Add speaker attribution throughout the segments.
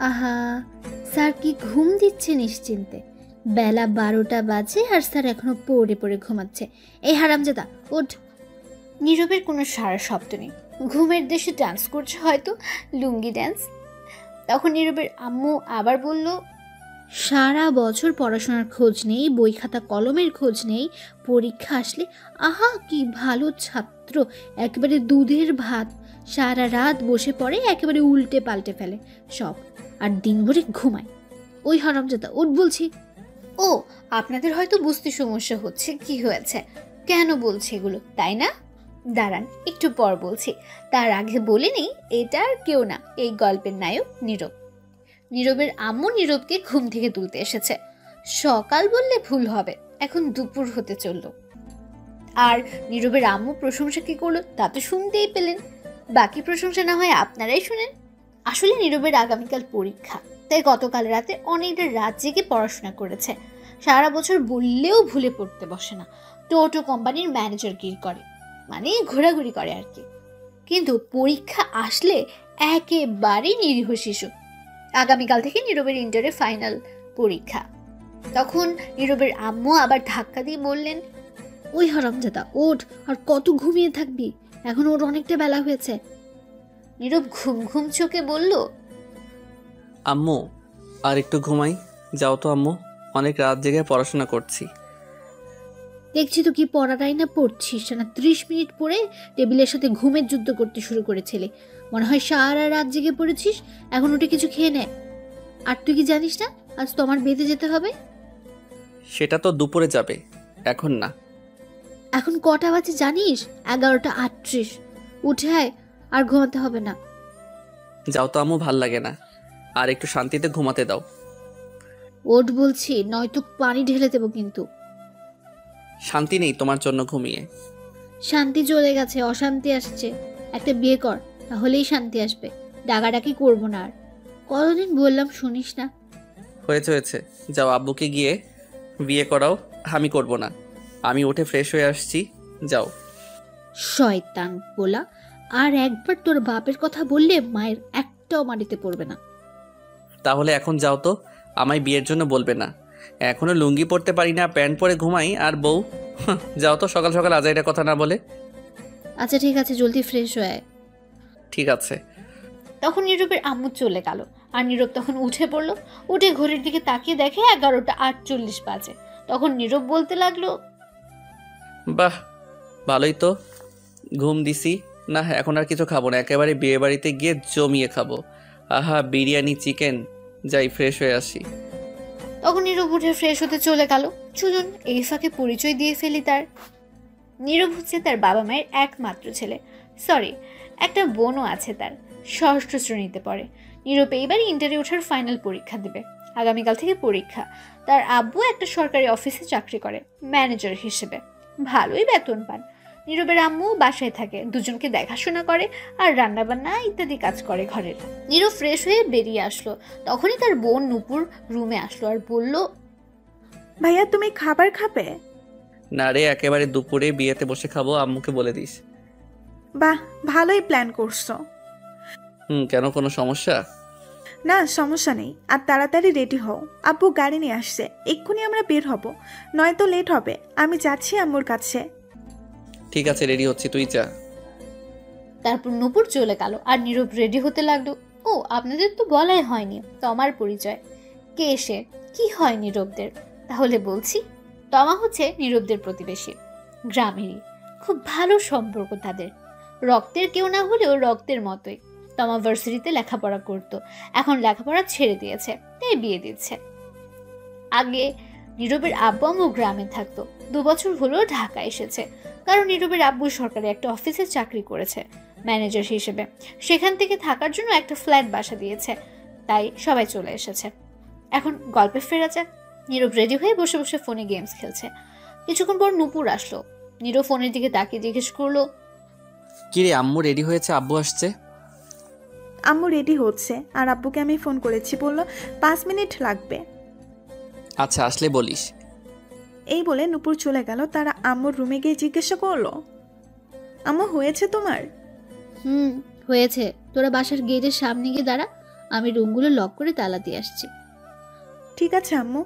Speaker 1: আহা, স্যার কি ঘুম দিচ্ছে নিশ্চিন্তে। বেলা 12টা বাজে আর স্যার এখনো পড়ে পড়ে ঘুমাচ্ছে। এই হারামজাদা ওঠ। নীরবের কোনো সারা শব্দ নেই, ঘুমের দেশে ডান্স করছে হয়তো, লুঙ্গি ডান্স। তখন নীরবের আম্মু আবার বলল, সারা বছর পড়াশোনার খোঁজ নেই, বই খাতা কলমের খোঁজ নেই, পরীক্ষা আসলে আহা কি ভালো ছাত্র, একেবারে দুধের ভাত, সারা রাত বসে পড়ে, একেবারে উল্টে পাল্টে ফেলে সব, আর দিনভরে ঘুমায়। ওই হারামজাদা ওঠ বলছি। ও, আপনাদের হয়তো বুঝতে সমস্যা হচ্ছে কি হয়েছে, কেন বলছে এগুলো, তাই না? দাঁড়ান, একটু পর বলছি। তার আগে বলে নেই, এটা আর কেউ না, এই গল্পের নায়ক নীরব। নীরবের আম্মু নীরবকে ঘুম থেকে তুলতে এসেছে। সকাল বললে ভুল হবে, এখন দুপুর হতে চলল। আর নীরবের আম্মু প্রশংসা কি করলো তা তো শুনতেই পেলেন। বাকি প্রশংসা না হয় আপনারাই শুনেন। আসলে নীরবের আগামীকাল পরীক্ষা, তাই গতকাল রাতে অনেকটা রাত জেগে পড়াশোনা করেছে। সারা বছর বললেও ভুলে পড়তে বসে না। টোটো কোম্পানির ম্যানেজার গির করে, মানে ঘোরাঘুরি করে আর কি। কিন্তু পরীক্ষা আসলে একেবারেই নিরীহ শিশু। আগামীকাল থেকে নীরবের ইন্টারে ফাইনাল পরীক্ষা। তখন নীরবের আম্মু আবার ধাক্কা দিয়ে বললেন, ওই হারামজাদা ওঠ, আর কত ঘুমিয়ে থাকবি, এখন ওর অনেকটা বেলা হয়েছে। নীরব ঘুম ঘুম চোখে বলল,
Speaker 2: আম্মু আর একটু ঘুমাই। যাও তো আম্মু, অনেক রাত জেগে পড়াশোনা করছি।
Speaker 1: দেখছি তো কি পড়াটাই না পড়ছিস না, 30 মিনিট পরে টেবিলের সাথে ঘুমের যুদ্ধ করতে শুরু করেছিলে। মনে হয় সারা রাত জেগে পড়েছিস, এখন উঠে কিছু খেয়ে নে। আর তুই কি জানিস না আজ তোমার বেঁধে যেতে হবে?
Speaker 2: সেটা তো দুপুরে যাবে, এখন না।
Speaker 1: এখন কটা বাজে জানিস? 11টা 38। উঠে আয়, আর ঘুমাতে হবে না।
Speaker 2: যাও তো আম্মু, ভাল লাগে না, আর একটু শান্তিতে ঘুমাতে দাও।
Speaker 1: ওঠ বলছি, নয়তো পানি ঢেলে দেবো কিন্তু।
Speaker 2: শান্তি নেই তোমার জন্য ঘুমিয়ে।
Speaker 1: শান্তি চলে গেছে, অশান্তি আসছে। একটা বিয়ে কর, তাহলেই শান্তি আসবে। ডাকাডাকি করবো না আর। কতদিন বললাম শুনিস না।
Speaker 2: হয়েছে হয়েছে, যাও আব্বুকে গিয়ে বিয়ে করাও, আমি করব না। আমি উঠে ফ্রেশ হয়ে আসছি, যাও।
Speaker 1: শয়তান বলা, আর একবার তোর বাপের কথা বললে মায়ের একটাও মাটিতে পড়বে না।
Speaker 2: তাহলে এখন যাও তো, আমায় বিয়ের জন্য বলবে না। এখনো লুঙ্গি পরতে পারি না, প্যান্ট পরে ঘুমাই, আর বউ যাও তো সকাল সকাল আজাইরা কথা না বলে।
Speaker 1: আচ্ছা ঠিক আছে, জলদি ফ্রেশ হয়ে আয়।
Speaker 2: ঠিক আছে।
Speaker 1: তখন নীরবের আম্মু চলে গেল, আর নীরব তখন উঠে পড়ল। উঠে ঘড়ির দিকে তাকিয়ে দেখে 11টা 48 বাজে। তখন নীরব বলতে লাগলো,
Speaker 2: বাহ, ভালোই তো ঘুম দিছি না। এখন আর কিছু খাবো না, একেবারে বিয়ে বাড়িতে গিয়ে জমিয়ে খাবো। আহা, বিরিয়ানি, চিকেন। যাই ফ্রেশ হয়ে আসি।
Speaker 1: তখন নীরব উঠে ফ্রেশ হতে চলে গেল। চলুন এই ফাঁকে পরিচয় দিয়ে ফেলি তার। নীরব হচ্ছে তার বাবা মায়ের একমাত্র ছেলে। সরি, একটা বোনও আছে তার, 6ষ্ঠ শ্রেণীতে পড়ে। নীরব এইবার ইন্টারে ওঠার ফাইনাল পরীক্ষা দেবে। আগামীকাল থেকে পরীক্ষা। তার আব্বু একটা সরকারি অফিসে চাকরি করে ম্যানেজার হিসেবে, ভালোই বেতন পান। নীরবের আম্মু বাসায় থাকে, দুজনকে দেখাশোনা করে আর রান্নাবান্না ইত্যাদি কাজ করে ঘরের। নীরব ফ্রেশ হয়ে বেরিয়ে আসলো। তখনই তার বোন নূপুর রুমে আসলো আর বলল,
Speaker 3: ভাইয়া তুমি খাবার খাবে?
Speaker 2: না রে, একেবারে দুপুরে বিয়েতে বসে খাবো, আম্মুকে বলে দিস।
Speaker 3: বাহ, ভালোই প্ল্যান করছো।
Speaker 2: কেন, কোনো সমস্যা?
Speaker 3: না, সমস্যা নেই। আর তাড়াতাড়ি রেডি হও, আব্বু গাড়ি নিয়ে আসছে, এক্ষুনি আমরা বের হব, নয়তো লেট হবে। আমি যাচ্ছি আম্মুর কাছে।
Speaker 2: ঠিক আছে, রেডি হচ্ছি, তুই যা।
Speaker 1: তারপর নূপুর চলে গেল আর নীরব রেডি হতে লাগলো। ও, আপনাদের তো বলাই হয়নি তমার পরিচয়। কে সে, কি হয় নীরবদের? তাহলে বলছি, তমা হচ্ছে নীরবদের প্রতিবেশী, গ্রামেরই। খুব ভালো সম্পর্ক তাদের, রক্তের কেউ না হলেও রক্তের মতোই। তমা ভার্সিটিতে লেখাপড়া করত, এখন লেখাপড়া ছেড়ে দিয়েছে, তাই বিয়ে দিচ্ছে। আগে নীরবের আব্বু আম্মু গ্রামে থাকতো, 2 বছর হলো ঢাকা এসেছে, কারণ নীরবের আব্বু সরকারি একটা অফিসে চাকরি করেছে ম্যানেজার হিসেবে। সেখান থেকে থাকার জন্য একটা ফ্ল্যাট বাসা দিয়েছে, তাই সবাই চলে এসেছে। এখন গল্পে ফেরা যাক। নীরব রেডি হয়ে বসে বসে ফোনে গেমস খেলছে। কিছুক্ষণ পর নূপুর আসলো। নীরব ফোনের দিকে তাকিয়ে জিজ্ঞেস করলো,
Speaker 2: কিরে আম্মু রেডি হয়েছে, আব্বু আসছে?
Speaker 3: আম্মু রেডি হচ্ছে, আর আব্বুকে আমি ফোন করেছি, বলল 5 মিনিট লাগবে।
Speaker 2: আচ্ছা, আসলে বলিস।
Speaker 3: এই বলে নূপুর চলে গেল। তারা আম্মুর রুমে গিয়ে জিজ্ঞাসা করলো, আম্মু হয়েছে তোমার?
Speaker 1: হয়েছে, তোরা বাসার গেটের সামনে গিয়ে দাঁড়া, আমি রুমগুলো লক করে তালা দিয়ে আসছি।
Speaker 3: ঠিক আছে আম্মু।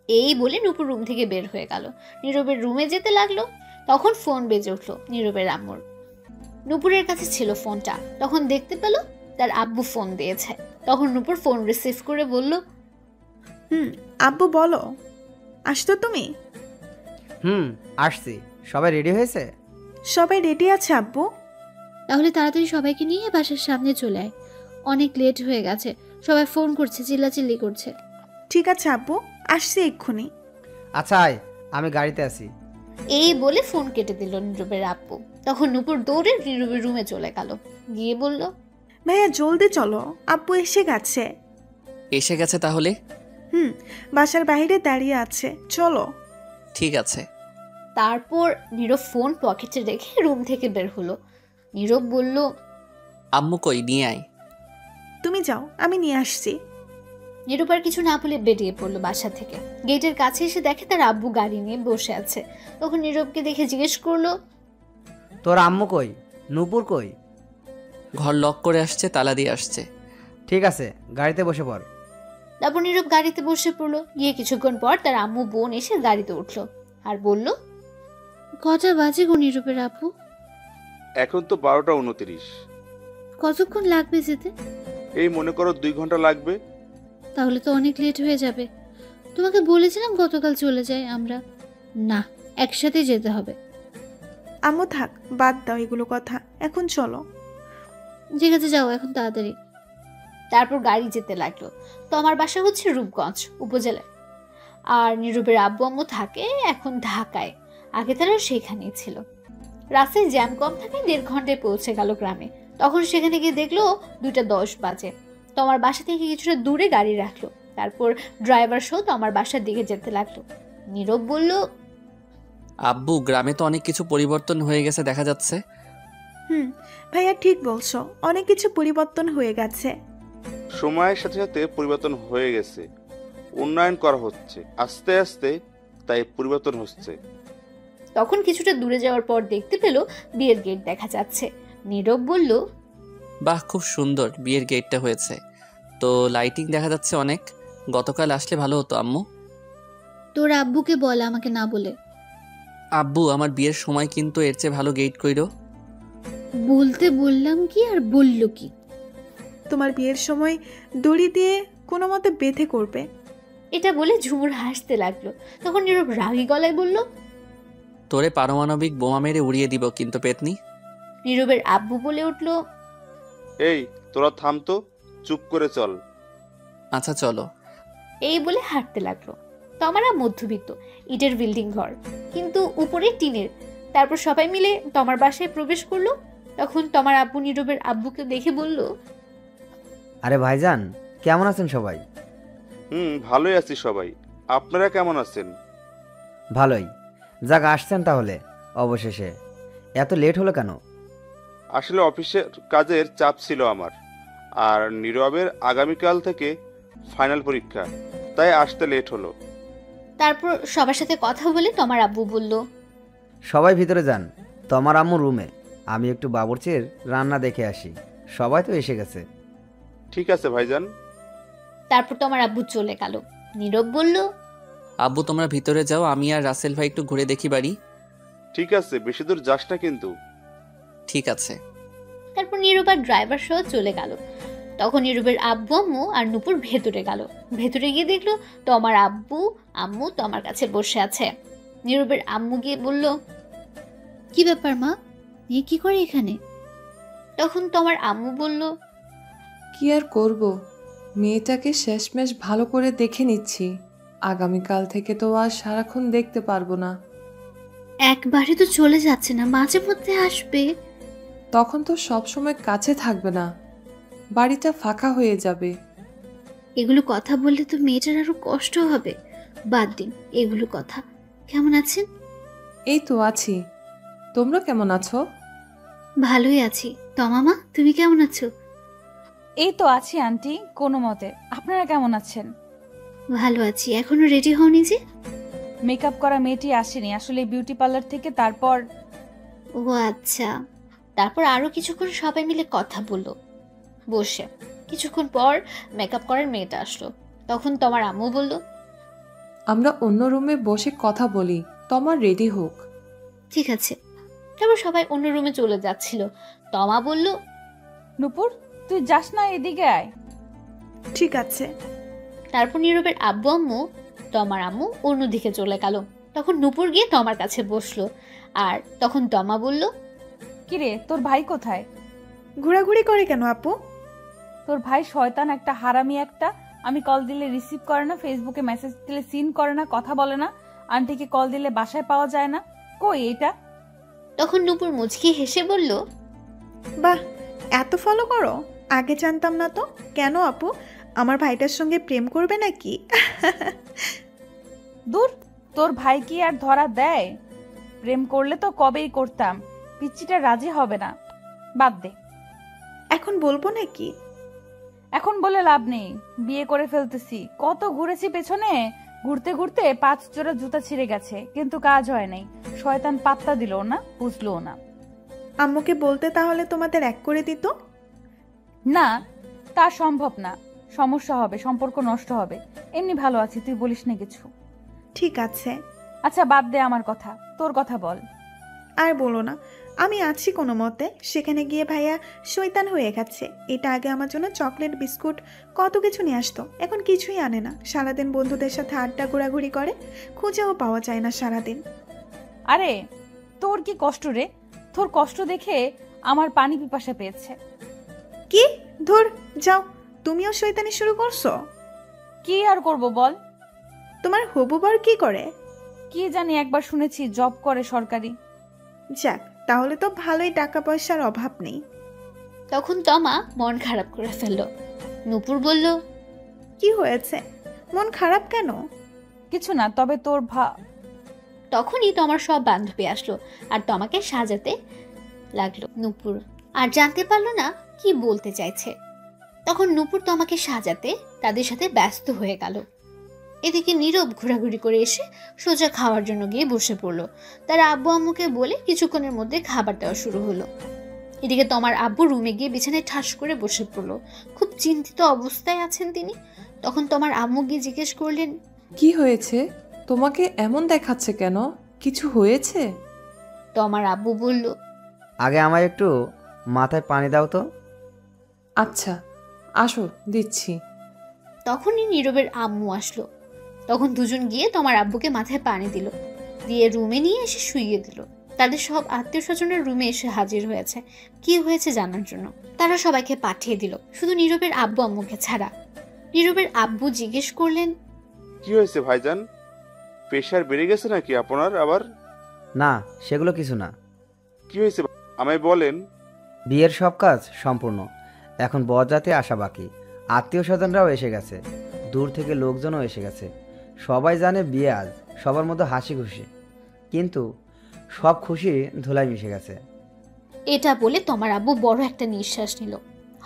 Speaker 1: এই বলে নূপুর রুম থেকে বের হয়ে গেল। নীরবের রুমে যেতে লাগলো। তখন ফোন বেজে উঠলো নীরবের আম্মুর। নূপুরের কাছে ছিল ফোনটা। তখন দেখতে পেল তার আব্বু ফোন দিয়েছে। তখন নূপুর ফোন রিসিভ করে বলল,
Speaker 3: আব্বু বলো, আসতো তুমি?
Speaker 4: আসছি। সবাই রেডি হয়েছে?
Speaker 3: সবাই রেডি আছে আব্বু।
Speaker 1: তাহলে তাড়াতাড়ি সবাইকে নিয়ে বাসার সামনে চলে আয়, অনেক লেট হয়ে গেছে, সবাই ফোন করছে, চিল্লাচিল্লি করছে।
Speaker 3: ঠিক আছে আব্বু, আসছি এক্ষুনি।
Speaker 4: আচ্ছা আয়, আমি গাড়িতে আছি।
Speaker 1: এই বলে ফোন কেটে দিল নীরবের আব্বু। তখন নূপুর দৌড়ে নীরবের রুমে চলে গেল। গিয়ে বলল,
Speaker 3: ভাইয়া জলদি চলো, আব্বু এসে গেছে।
Speaker 2: এসে গেছে তাহলে?
Speaker 3: বাসার বাইরে দাঁড়িয়ে আছে, চলো।
Speaker 2: ঠিক আছে।
Speaker 1: তারপর নীরব ফোন পকেটে রেখে রুম থেকে বের হলো। নীরব বলল,
Speaker 2: আম্মু কই, নিয়ে আয়।
Speaker 3: তুমি যাও, আমি নিয়ে আসছি।
Speaker 1: নীরব আর কিছু না বলে বেরিয়ে পড়লো বাসা থেকে। গেটের কাছে এসে দেখে তার আব্বু গাড়ি নিয়ে বসে আছে। তখন নীরবকে দেখে জিজ্ঞেস করলো,
Speaker 4: তোর আম্মু কই? নূপুর কই?
Speaker 2: ঘর লক করে আসছে, তালা দিয়ে আসছে।
Speaker 4: ঠিক আছে, গাড়িতে বসে পড়।
Speaker 1: তারপর নীরব গাড়িতে বসে পড়লো। গিয়ে কিছুক্ষণ পর তার আম্মু বোন এসে গাড়িতে উঠলো আর বলল, কটা বাজে গো নীরবের আব্বু?
Speaker 5: এখন তো 12টা 29।
Speaker 1: কতক্ষণ লাগবে যেতে?
Speaker 5: এই মনে করো 2 ঘন্টা লাগবে।
Speaker 1: তাহলে তো অনেক লেট হয়ে যাবে। তোমাকে বলেছিলাম গতকাল চলে যাই আমরা। না, একসাথে যেতে হবে।
Speaker 3: আম্মু থাক, বাদ দাও এগুলো কথা, এখন চলো।
Speaker 1: ঠিক আছে, যাও এখন তাড়াতাড়ি। তারপর গাড়ি যেতে লাগলো। তো আমার বাসা হচ্ছে রূপগঞ্জ উপজেলায়। আর নীরবের আব্বু আম্মু থাকে এখন ঢাকায়। আগে তারা সেখানেই ছিল। রাস্তায় জ্যাম কম থাকে, 1.5 ঘন্টায় পৌঁছে গেল গ্রামে। তখন সেখানে গিয়ে দেখলো 2টা 10 বাজে। তো আমার বাসা থেকে কিছুটা দূরে গাড়ি রাখলো। তারপর ড্রাইভার সহ তো আমার বাসার দিকে যেতে লাগলো। নীরব বলল,
Speaker 2: আব্বু, গ্রামে তো অনেক কিছু পরিবর্তন হয়ে গেছে দেখা যাচ্ছে।
Speaker 3: ভাইয়া ঠিক বলছো, অনেক কিছু পরিবর্তন হয়ে গেছে।
Speaker 5: সময়ের সাথে সাথে পরিবর্তন হয়ে গেছে, উন্নয়ন করা হচ্ছে আস্তে আস্তে, তাই পরিবর্তন হচ্ছে।
Speaker 1: তখন কিছুটা দূরে যাওয়ার পর দেখতে পেল বিয়ের গেট দেখা যাচ্ছে। নীরব বলল,
Speaker 2: বাহ, খুব সুন্দর বিয়ের গেটটা হয়েছে। তো লাইটিং দেখা যাচ্ছে অনেক। গতকাল আসলে ভালো হতো আম্মু।
Speaker 1: তোর আব্বুকে বল আমাকে না বলে।
Speaker 2: আব্বু, আমার বিয়ের সময় কিন্তু এর চেয়ে ভালো গেট কইরো।
Speaker 1: বলতে বললাম কি আর বলল কি?
Speaker 3: তোমার বিয়ের সময় দড়ি দিয়ে কোনো মতে বেঁধে করবে।
Speaker 1: এটা বলে ঝুমুর হাসতে লাগলো। তখন নীরব রাগী গলায় বলল,
Speaker 2: তোরে পারমাণবিক বোমা মেরে উড়িয়ে দিব কিন্তু পেতনি।
Speaker 1: নীরবের আব্বু বলে উঠল,
Speaker 5: এই তোরা থাম তো, চুপ করে চল।
Speaker 2: আচ্ছা চলো।
Speaker 1: এই বলে হাঁটতে লাগলো। তমারা মধ্যবিত্ত, ইটের বিল্ডিং ঘর, কিন্তু উপরে টিনের। তারপর সবাই মিলে তমার বাসায় প্রবেশ করলো। তখন তমার আব্বু নীরবের আব্বুকে দেখে বলল,
Speaker 4: আরে ভাইজান, কেমন আছেন সবাই?
Speaker 5: ভালোই আছি সবাই। আপনারা কেমন আছেন?
Speaker 4: ভালোই। যাক, আসছেন তাহলে অবশেষে। এত লেট হলো কেন?
Speaker 5: আসলে অফিসের কাজের চাপ ছিল আমার, আর নীরবের আগামীকাল থেকে ফাইনাল পরীক্ষা, তাই আসতে লেট হলো।
Speaker 1: তারপর সবার সাথে কথা বলে তমার আব্বু বলল,
Speaker 4: সবাই ভিতরে যান, তোমার আম্মু রুমে। আমি একটু বাবুর্চির রান্না দেখে আসি। সবাই তো এসে গেছে।
Speaker 5: ঠিক আছে ভাইজান।
Speaker 1: তারপর তোমার আব্বু চলে গেল। নীরব বলল,
Speaker 2: আব্বু, তোমরা ভিতরে যাও, আমি আর রাসেল ভাই একটু ঘুরে দেখি বাড়ি।
Speaker 5: ঠিক আছে, বেশি দূর যাস না কিন্তু।
Speaker 2: ঠিক আছে।
Speaker 1: তারপর নীরব আর ড্রাইভার সহ চলে গেল। তখন নীরবের আব্বু আম্মু আর নূপুর ভেতরে গেল। ভেতরে গিয়ে দেখলো তোমার আব্বু আম্মু তোমার কাছে বসে আছে। নীরবের আম্মু গিয়ে বলল, কি ব্যাপার মা, মেয়ে কি করে এখানে? তখন তোমার আম্মু বলল,
Speaker 6: কি আর করব, মেয়েটাকে শেষমেশ ভালো করে দেখে নিচ্ছি। আগামীকাল থেকে তো আর সারাক্ষণ দেখতে পারবো না।
Speaker 1: একবারে তো চলে যাচ্ছে না, মাঝে মধ্যে আসবে।
Speaker 6: তখন তো সবসময় কাছে থাকবে না, বাড়িটা ফাঁকা হয়ে যাবে।
Speaker 1: এগুলো কথা বললে তো মেয়েটার আরো কষ্ট হবে। বাদ দিন এগুলো কথা। কেমন আছেন?
Speaker 6: এই তো আছি, তোমরা কেমন আছো?
Speaker 1: ভালোই আছি। তমামা, তুমি কেমন আছো?
Speaker 7: এই তো আছি আন্টি, কোনো মতে। আপনারা কেমন আছেন?
Speaker 1: ভালো আছি। এখনো রেডি হওনি যে?
Speaker 7: মেকআপ করা মেয়েটি আসেনি আসলে বিউটি পার্লার থেকে, তারপর।
Speaker 1: ও আচ্ছা, তারপর আরো কিছুক্ষণ সবাই মিলে কথা বললো বসে। কিছুক্ষণ পর মেকআপ করার মেয়েটা আসলো। তখন তোমার আম্মু বলল,
Speaker 6: আমরা অন্য রুমে বসে কথা বলি, তোমার রেডি হোক।
Speaker 1: ঠিক আছে। তারপর সবাই অন্য রুমে চলে যাচ্ছিল। তমা বলল,
Speaker 7: নূপুর, তুই যাস না, এদিকে আয়।
Speaker 3: ঠিক আছে।
Speaker 1: তারপর নীরবের আব্বু আম্মু তমার আম্মু অন্যদিকে চলে গেল। তখন নূপুর গিয়ে তমার কাছে বসলো। আর তখন তমা বলল,
Speaker 7: কিরে, তোর ভাই কোথায়?
Speaker 3: ঘোরাঘুরি করে কেন আপু?
Speaker 7: তোর ভাই শয়তান একটা, হারামি একটা। আমি কল দিলে রিসিভ করে না, ফেসবুকে মেসেজ দিলে সিন করে না, কথা বলে না, আন্টিকে কল দিলে বাসায় পাওয়া যায় না। কই এটা?
Speaker 1: তখন নূপুর মুচকি হেসে বলল,
Speaker 3: বাহ, এত ফলো করো? আগে জানতাম না তো। কেন আপু, আমার ভাইটার সঙ্গে প্রেম করবে নাকি?
Speaker 7: দূর, তোর ভাই কি আর ধরা দেয়? প্রেম করলে তো কবেই করতাম। পিচ্চিটা রাজি হবে না, বাদ দে।
Speaker 3: এখন বলবো নাকি?
Speaker 7: এখন বলে লাভ নেই, বিয়ে করে ফেলতেছি। কত ঘুরেছি পেছনে, ঘুরতে ঘুরতে 5 জোড়া জুতা ছিঁড়ে গেছে, কিন্তু কাজ হয় নাই। শয়তান পাত্তা দিল না, বুঝলো না।
Speaker 3: আম্মুকে বলতে তাহলে তোমাদের এক করে দিত।
Speaker 7: না, তা সম্ভব না। সমস্যা হবে, সম্পর্ক নষ্ট হবে। এমনি ভালো আছি, তুই বলিস না কিছু।
Speaker 3: ঠিক আছে।
Speaker 7: আচ্ছা বাদ দে আমার কথা, তোর কথা বল।
Speaker 3: আর বলো না, আমি আছি কোনো মতে। সেখানে গিয়ে ভাইয়া শৈতান হয়ে গেছে। এটা আগে আমার জন্য চকলেট, বিস্কুট, কত কিছু নিয়ে আসতো। এখন কিছুই আনে না। সারাদিন বন্ধুদের সাথে আড্ডা ঘোরাঘুরি করে, খুঁজেও পাওয়া যায় না সারাদিন।
Speaker 7: আরে তোর কি কষ্ট রে? তোর কষ্ট দেখে আমার পানি পিপাসা পেয়েছে।
Speaker 3: কি? ধুর, যাও। তুমিও শৈতানি শুরু করছো?
Speaker 7: কি আর করব বল।
Speaker 3: তোমার হবু বর কি করে?
Speaker 7: কি জানি, একবার শুনেছি জব করে সরকারি।
Speaker 3: যাক, তাহলে তো ভালোই, টাকা পয়সার অভাব নেই।
Speaker 1: তখন তমা মন খারাপ করে ফেলল। নূপুর বলল,
Speaker 3: কি হয়েছে? মন খারাপ কেন?
Speaker 7: কিছু না, তবে তোর
Speaker 1: তখনই তোমার সব বান্ধবী আসলো আর তোমাকে সাজাতে লাগলো। নূপুর আর জানতে পারলো না কি বলতে চাইছে। তখন নূপুর তোমাকে সাজাতে তাদের সাথে ব্যস্ত হয়ে গেল। এদিকে নীরব ঘোরাঘুরি করে এসে সোজা খাওয়ার জন্য গিয়ে বসে পড়লো। তার আব্বু আম্মুকে বলে কিছুক্ষণের মধ্যে খাবার দেওয়া শুরু হলো। এদিকে তোমার আব্বু রুমে গিয়ে বিছানায় ঠাস করে বসে পড়লো। খুব চিন্তিত অবস্থায় আছেন তিনি। তখন তোমার আম্মু গিয়ে জিজ্ঞেস করলেন,
Speaker 6: কি হয়েছে? তোমাকে এমন দেখাচ্ছে কেন? কিছু হয়েছে?
Speaker 1: তোমার আব্বু বলল,
Speaker 4: আগে আমায় একটু মাথায় পানি দাও তো।
Speaker 6: আচ্ছা, আসো, দিচ্ছি।
Speaker 1: তখনই নীরবের আম্মু আসলো। তখন দুজন গিয়ে তোমার আব্বুকে মাথায় পানি দিল, দিয়ে রুমে নিয়ে এসে শুইয়ে দিল। তাদের সব আত্মীয় স্বজনের রুমে এসে হাজির হয়েছে কি হয়েছে জানার জন্য। তারা সবাইকে পাঠিয়ে দিল, শুধু নীরবের আব্বু আম্মুকে ছাড়া। নীরবের আব্বু জিজ্ঞেস করলেন,
Speaker 5: কি হয়েছে ভাইজান? প্রেশার বেড়ে গেছে নাকি আপনার আবার?
Speaker 4: না, সেগুলো কিছু না।
Speaker 5: কি হয়েছে আমায় বলেন।
Speaker 4: বিয়ের সব কাজ সম্পূর্ণ, এখন বরযাত্রী আসা বাকি। আত্মীয় স্বজনরাও এসে গেছে, দূর থেকে লোকজনও এসে গেছে। সবাই জানে বিয়ে আজ, সবার মধ্যে হাসি খুশি, কিন্তু সব খুশি ধুলায় মিশে গেছে।
Speaker 1: এটা বলে তোমার আব্বু বড় একটা নিঃশ্বাস নিল।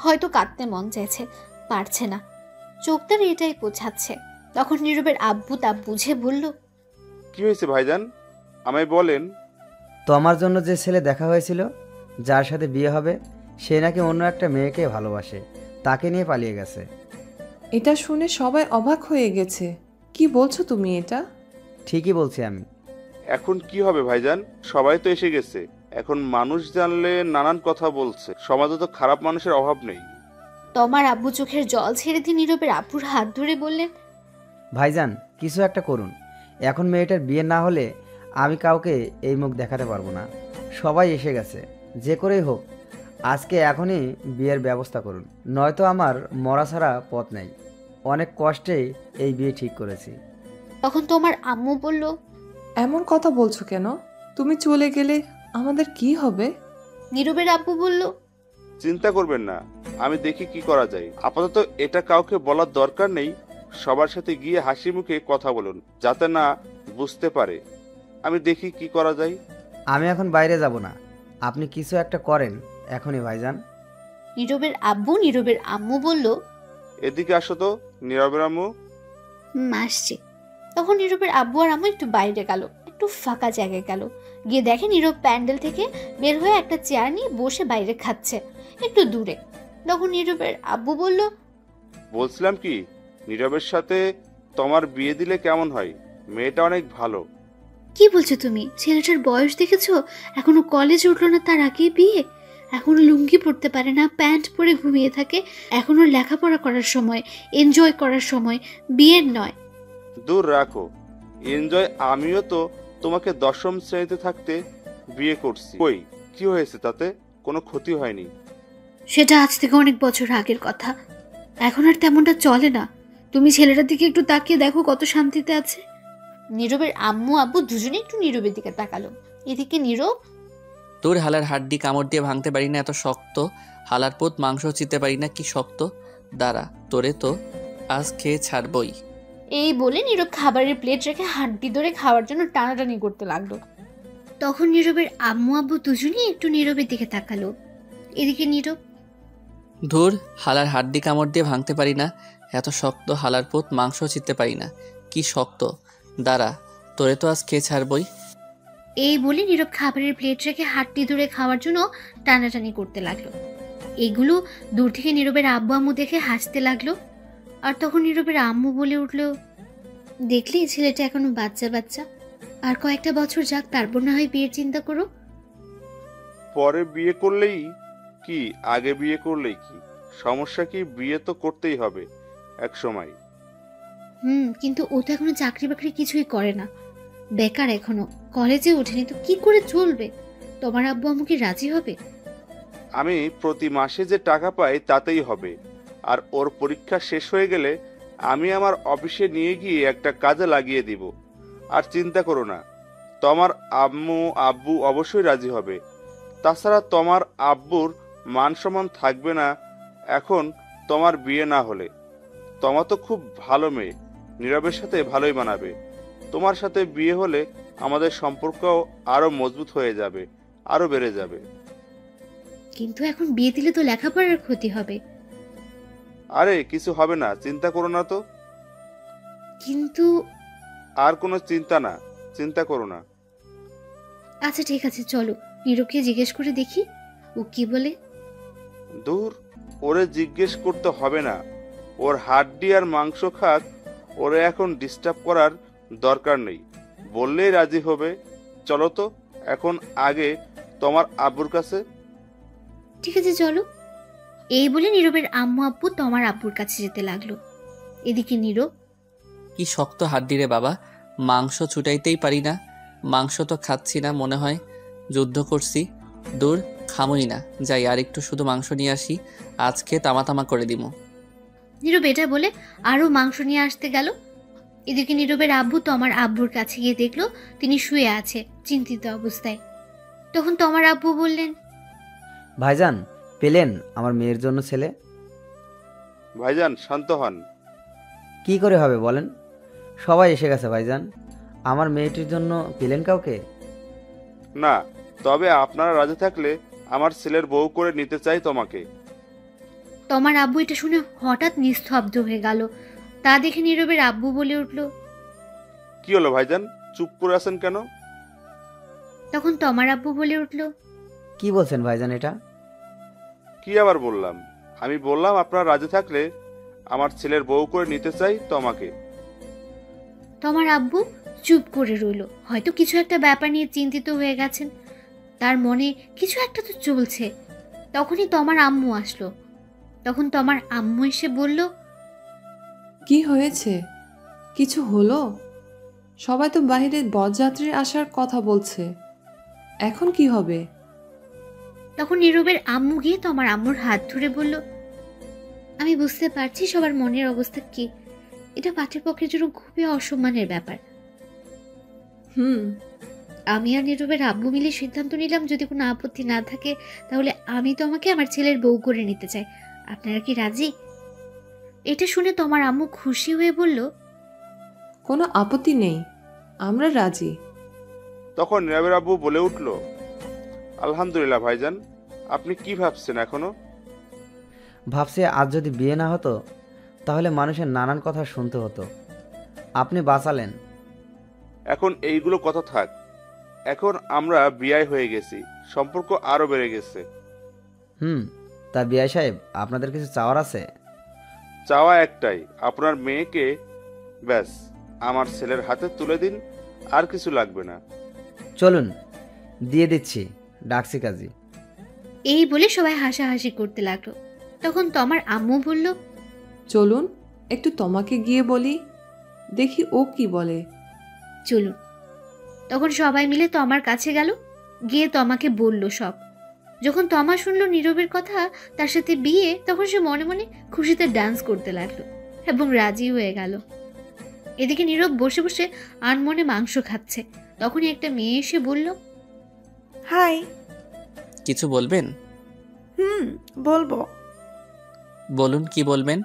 Speaker 1: হয়তো কাঁদতে মন চাইছে, পারছে না, চোখ তার এটাই বোঝাচ্ছে। তখন নীরবের আব্বু তা বুঝে বলল,
Speaker 5: কি হয়েছে ভাইজান, আমায় বলেন।
Speaker 4: তোমার জন্য যে ছেলে দেখা হয়েছিল, যার সাথে বিয়ে হবে, সে নাকি অন্য একটা মেয়েকে ভালোবাসে, তাকে নিয়ে পালিয়ে গেছে।
Speaker 6: এটা শুনে সবাই অবাক হয়ে গেছে। কি বলছো তুমি এটা?
Speaker 4: ঠিকই বলছি আমি।
Speaker 5: এখন কি হবে ভাইজান? সবাই তো এসে গেছে, এখন মানুষ জানলে নানান কথা বলছে। সমাজে তো খারাপ মানুষের অভাব নেই।
Speaker 1: তোমার আব্বু চোখের জল ছেড়ে দিয়ে নীরবের আব্বুর হাত ধরে বললেন,
Speaker 4: ভাইজান, কিছু একটা করুন। এখন মেয়েটার বিয়ে না হলে আমি কাউকে এই মুখ দেখাতে পারবো না। সবাই এসে গেছে, যে করেই হোক আজকে এখনই বিয়ের ব্যবস্থা করুন, নয়তো আমার মরা ছাড়া পথ নেই। অনেক কষ্টেই এই বিয়ে ঠিক করেছি।
Speaker 1: তখন তোমার আম্মু বলল,
Speaker 6: এমন কথা বলছো কেন? তুমি চলে গেলে আমাদের কি হবে?
Speaker 1: নীরবের আব্বু বলল,
Speaker 5: চিন্তা করবেন না, আমি দেখি কি করা যায়। আপাতত এটা কাউকে বলার দরকার নেই। সবার সাথে গিয়ে হাসি মুখে কথা বলুন, যাতে না বুঝতে পারে। আমি দেখি কি করা যায়।
Speaker 4: আমি এখন বাইরে যাব না, আপনি কিছু একটা করেন এখনই ভাইজান।
Speaker 1: নীরবের আব্বু নীরবের আম্মু বলল,
Speaker 5: এদিকে আসো তো নীরবের আম্মু।
Speaker 1: আসছি। তখন নীরবের আব্বু আর আম্মু একটু বাইরে গেল, একটু একটু ফাঁকা জায়গায় গেল। গিয়ে দেখে নীরব প্যান্ডেল থেকে বের হয়ে একটা চেয়ার নিয়ে বসে বাইরে খাচ্ছে একটু দূরে। তখন নীরবের আব্বু বলল,
Speaker 5: বলছিলাম কি, নীরবের সাথে তোমার বিয়ে দিলে কেমন হয়? মেয়েটা অনেক ভালো।
Speaker 1: কি বলছো তুমি? ছেলেটার বয়স দেখেছো? এখনো কলেজে উঠলো না, তার আগেই বিয়ে? এখনো লুঙ্গি পরতে পারে না, প্যান্ট পরে ঘুমিয়ে থাকে। এখনো লেখাপড়া করার সময়, এনজয় করার সময়, বিয়ের নয়।
Speaker 5: দূর রাখো এনজয়। আমিও তো তোমাকে 10ম শ্রেণীতে থাকতে বিয়ে করছি। কই, কি হয়েছে? তাতে কোনো ক্ষতি হয়নি।
Speaker 1: সেটা আজ থেকে অনেক বছর আগের কথা। এখন আর তেমনটা চলে না। তুমি ছেলেটার দিকে একটু তাকিয়ে দেখো কত শান্তিতে আছে। নীরবের আম্মু আব্বু দুজনে একটু নীরবের দিকে তাকালো। এদিকে নীরব,
Speaker 2: তোর হালার হাড্ডি কামড় দিয়ে ভাঙতে পারি না, এত শক্ত। হালার পোত মাংস চিতে পারি না, কি শক্ত। দাঁড়া, তোরে তো আজ খেয়ে ছাড়বই।
Speaker 1: এই বলে নীরব খাবারের প্লেট রেখে হাড্ডি ধরে খাওয়ার জন্য টানাটানি করতে লাগলো। তখন নীরবের আম্মু আব্বু দুজনেই একটু নীরবের দিকে তাকালো। এদিকে নীরব,
Speaker 2: ধুর, হালার হাড্ডি কামড় দিয়ে ভাঙতে পারি না, এত শক্ত। হালার পোত মাংস চিতে পারি না, কি শক্ত। দাঁড়া, তোরে তো আজ খেয়ে ছাড়বই।
Speaker 1: এই বলে নীরব খাবারের প্লেট রেখে হাড্ডি ধরে খাওয়ার জন্য টানাটানি করতে লাগলো। এগুলো দূর থেকে নীরবের আব্বু আম্মু দেখে হাসতে লাগলো। আর তখন নীরবের আম্মু বলে উঠলো, দেখলি ছেলেটা এখনো বাচ্চা বাচ্চা, আর কয়েকটা বছর যাক, তারপর না হয় বিয়ের চিন্তা করো।
Speaker 5: পরে বিয়ে করলেই কি, আগে বিয়ে করলেই কি সমস্যা? কি, বিয়ে তো করতেই হবে এক সময়।
Speaker 1: কিন্তু ও তো এখনো চাকরি বাকরি কিছুই করে না, বেকার, এখনো কলেজে ওঠেনি, তো কি করে চলবে? তোমার আব্বু আম্মু কি রাজি হবে?
Speaker 5: আমি প্রতি মাসে যে টাকা পাই তাতেই হবে। আর ওর পরীক্ষা শেষ হয়ে গেলে আমি আমার অফিসে নিয়ে গিয়ে একটা কাজে লাগিয়ে দিব। আর চিন্তা করো না, তোমার আম্মু আব্বু অবশ্যই রাজি হবে। তাছাড়া তোমার আব্বুর মান সম্মান থাকবে না এখন তোমার বিয়ে না হলে। তোমার তো খুব ভালো মেয়ে, নীরবের সাথে ভালোই মানাবে। তোমার সাথে বিয়ে হলে আমাদের সম্পর্কও আরো মজবুত হয়ে যাবে, আরো বেড়ে যাবে।
Speaker 1: কিন্তু এখন বিয়ে দিলে তো লেখাপড়ার ক্ষতি হবে।
Speaker 5: আরে কিছু হবে না, চিন্তা করো না তো।
Speaker 1: কিন্তু
Speaker 5: আর কোনো চিন্তা না, চিন্তা করো না।
Speaker 1: আচ্ছা ঠিক আছে, চলো নীরবকে জিজ্ঞেস করে দেখি ও কি বলে।
Speaker 5: দূর, ওরে জিজ্ঞেস করতে হবে না। ওর হাড্ডি আর মাংস খাক, ওরে এখন ডিস্টার্ব করার দরকার নেই। বললেই রাজি হবে। চলো তো এখন আগে তোমার আব্বুর কাছে।
Speaker 1: ঠিক আছে চলো। এই বলে নীরবের আম্মু আব্বু তোমার আব্বুর কাছে যেতে লাগলো। এদিকে নীরব,
Speaker 2: কি শক্ত হাড্ডি রে বাবা, মাংস ছুটাইতেই পারি না। মাংস তো খাচ্ছি না, মনে হয় যুদ্ধ করছি। দূর, খামই না, যাই আর একটু শুধু মাংস নিয়ে আসি, আজকে তামা তামা করে দিমু।
Speaker 1: নীরব এটা বলে আরো মাংস নিয়ে আসতে গেল। এদিকে নীরবের আব্বু তোমার আব্বুর কাছে গিয়ে দেখলো তিনি শুয়ে আছে চিন্তিত অবস্থায়। তখন তোমার আব্বু বললেন,
Speaker 4: ভাইজান, পেলেন আমার মেয়ের জন্য ছেলে?
Speaker 5: ভাইজান শান্ত হন।
Speaker 4: কি করে হবে বলেন? সবাই এসে গেছে ভাইজান। আমার মেয়েটির জন্য পেলেন কাউকে?
Speaker 5: না, তবে আপনারা রাজি থাকলে আমার ছেলের বউ করে নিতে চাই তোমাকে।
Speaker 1: তোমার আব্বু এটা শুনে হঠাৎ নিস্তব্ধ হয়ে গেল। তা দেখে নীরবের আব্বু বলে উঠল,
Speaker 5: কি হলো ভাইজান, চুপ করে আছেন কেন?
Speaker 1: তখন তোমার আব্বু বলে উঠল,
Speaker 4: কি বলছেন ভাইজান এটা?
Speaker 5: কি আবার বললাম? আমি বললাম আপনারা রাজি থাকলে আমার ছেলের বউ করে নিতে চাই তোমাকে।
Speaker 1: তোমার আব্বু চুপ করে রইল। হয়তো কিছু একটা ব্যাপার নিয়ে চিন্তিত হয়ে গেছেন, তার মনে কিছু একটা তো চলছে। তখনই তোমার আম্মু আসলো। তখন তোমার আম্মু এসে বলল,
Speaker 6: কি হয়েছে? কিছু হলো? সবাই তো বাইরে বরযাত্রীর আসার কথা বলছে, এখন কি হবে?
Speaker 1: তখন নীরবের আম্মু গিয়ে তোমার আম্মুর হাত ধরে বলল, আমি বুঝতে পারছি সবার মনের অবস্থা কি। এটা পাত্রপক্ষের জন্য খুবই অসম্মানের ব্যাপার। আমি আর নীরবের আব্বু মিলে সিদ্ধান্ত নিলাম, যদি কোনো আপত্তি না থাকে তাহলে আমি তোমাকে আমার ছেলের বউ করে নিতে চাই। আপনারা কি রাজি? এটা শুনে তোমার আম্মু খুশি হয়ে বলল,
Speaker 6: কোনো আপত্তি নেই, আমরা রাজি।
Speaker 5: তখন নীরবের আব্বু বলে উঠল, আলহামদুলিল্লাহ ভাইজান, আপনি কি ভাবছেন এখনো?
Speaker 4: ভাবছি আজ যদি বিয়ে না হতো তাহলে মানুষের নানান কথা শুনতে হতো। আপনি বাঁচালেন।
Speaker 5: এখন এইগুলো কথা থাক। এখন আমরা বিয়ে হয়ে গেছি, সম্পর্ক আরো বেড়ে গেছে।
Speaker 4: তা বিআই সাহেব, আপনাদের কিছু চাওয়ার আছে?
Speaker 5: চাওয়া একটাই, আপনার মেয়েকে ব্যাস আমার ছেলের হাতে তুলে দিন, আর কিছু লাগবে না।
Speaker 4: চলুন দিয়ে দিচ্ছি, ডাকছি কাজী।
Speaker 1: এই বলে সবাই হাসাহাসি করতে লাগলো। তখন তমার আম্মু বলল,
Speaker 6: চলুন একটু তোমাকে গিয়ে বলি, দেখি ও কি বলে।
Speaker 1: চলুন। তখন সবাই মিলে তমার কাছে গেল, গিয়ে তমাকে বলল সব। যখন তমা শুনলো নীরবের কথা, তার সাথে বিয়ে, তখন সে মনে মনে খুশিতে ডান্স করতে লাগলো এবং রাজি হয়ে গেল। এদিকে নীরব বসে বসে আনমনে মাংস খাচ্ছে। তখনই একটা মেয়ে এসে বলল,
Speaker 3: হাই।
Speaker 2: কিছু বলবেন?
Speaker 3: বলবো।
Speaker 2: বলুন, কি বলবেন?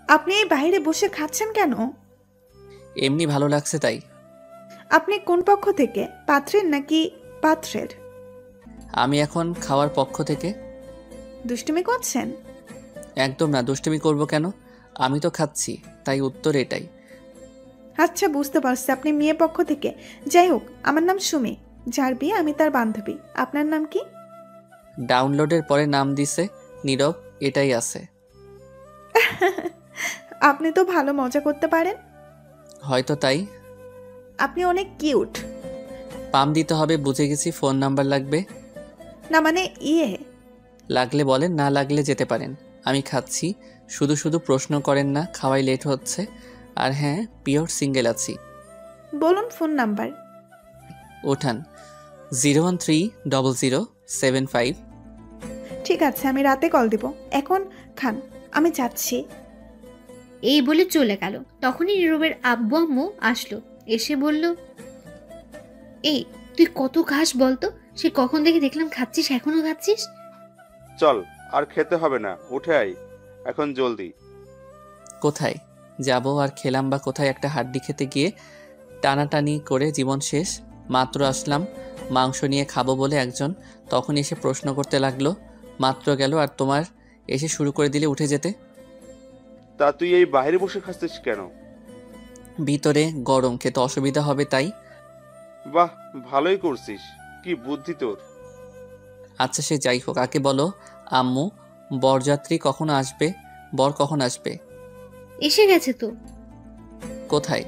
Speaker 3: আপনি এই বাইরে বসে খাচ্ছেন কেন?
Speaker 2: এমনি ভালো লাগছে তাই।
Speaker 3: আপনি কোন পক্ষ থেকে, পাত্রের নাকি পাত্রের?
Speaker 2: আমি এখন খাওয়ার পক্ষ থেকে।
Speaker 3: দুষ্টুমি করছেন?
Speaker 2: একদম না, দুষ্টুমি করব কেন? আমি তো খাচ্ছি, তাই উত্তর এটাই।
Speaker 3: আচ্ছা, বুঝতে পারছি আপনি মেয়ে পক্ষ থেকে। যাই হোক, আমার নাম সুমি, যার বিয়ে আমি তার বান্ধবী। আপনার নাম কি?
Speaker 2: ডাউনলোডের পরে নাম দিছে নীরব, এটাই আছে।
Speaker 3: আপনি তো ভালো মজা করতে পারেন।
Speaker 2: হয়তো তাই।
Speaker 3: আপনি অনেক কিউট।
Speaker 2: পাম দিতে হবে, বুঝে গেছি। ফোন নাম্বার লাগবে?
Speaker 3: না মানে
Speaker 2: লাগলে বলেন, না লাগলে যেতে পারেন। আমি খাচ্ছি, শুধু শুধু প্রশ্ন করেন না, খাওয়াই লেট হচ্ছে। আর হ্যাঁ, পিওর সিঙ্গেল আছি।
Speaker 3: বলুন ফোন নাম্বার।
Speaker 2: ওঠান 0130075।
Speaker 3: ঠিক আছে, আমি রাতে কল দিব। এখন খান, আমি যাচ্ছি।
Speaker 1: এই বলে চলে গেল। তখনই নীরবের আব্বু আম্মু আসলো, এসে বলল, এই তুই কত খাস বলতো? সে কখন থেকে দেখলাম খাচ্ছিস, এখনো খাচ্ছিস?
Speaker 5: চল, আর খেতে হবে না, উঠে আই এখন জলদি।
Speaker 2: কোথায় যাব আর খেলাম বা কোথায়? একটা হাড্ডি খেতে গিয়ে টানাটানি করে জীবন শেষ। মাত্র আসলাম মাংস নিয়ে খাবো বলে একজন, তখন এসে প্রশ্ন করতে লাগলো। মাত্র গেল আর তোমার এসে শুরু করে দিলে উঠে যেতে।
Speaker 5: তা তুই এই বাইরে বসে খাচ্ছিস কেন?
Speaker 2: ভিতরে গরম, খেতে অসুবিধা হবে তাই।
Speaker 5: বাহ, ভালোই করছিস, কি বুদ্ধি তোর।
Speaker 2: আচ্ছা সে যাই হোক, আগে বলো আম্মু, বরযাত্রী কখন আসবে? বর কখন আসবে?
Speaker 1: এসে গেছে তো।
Speaker 2: কোথায়?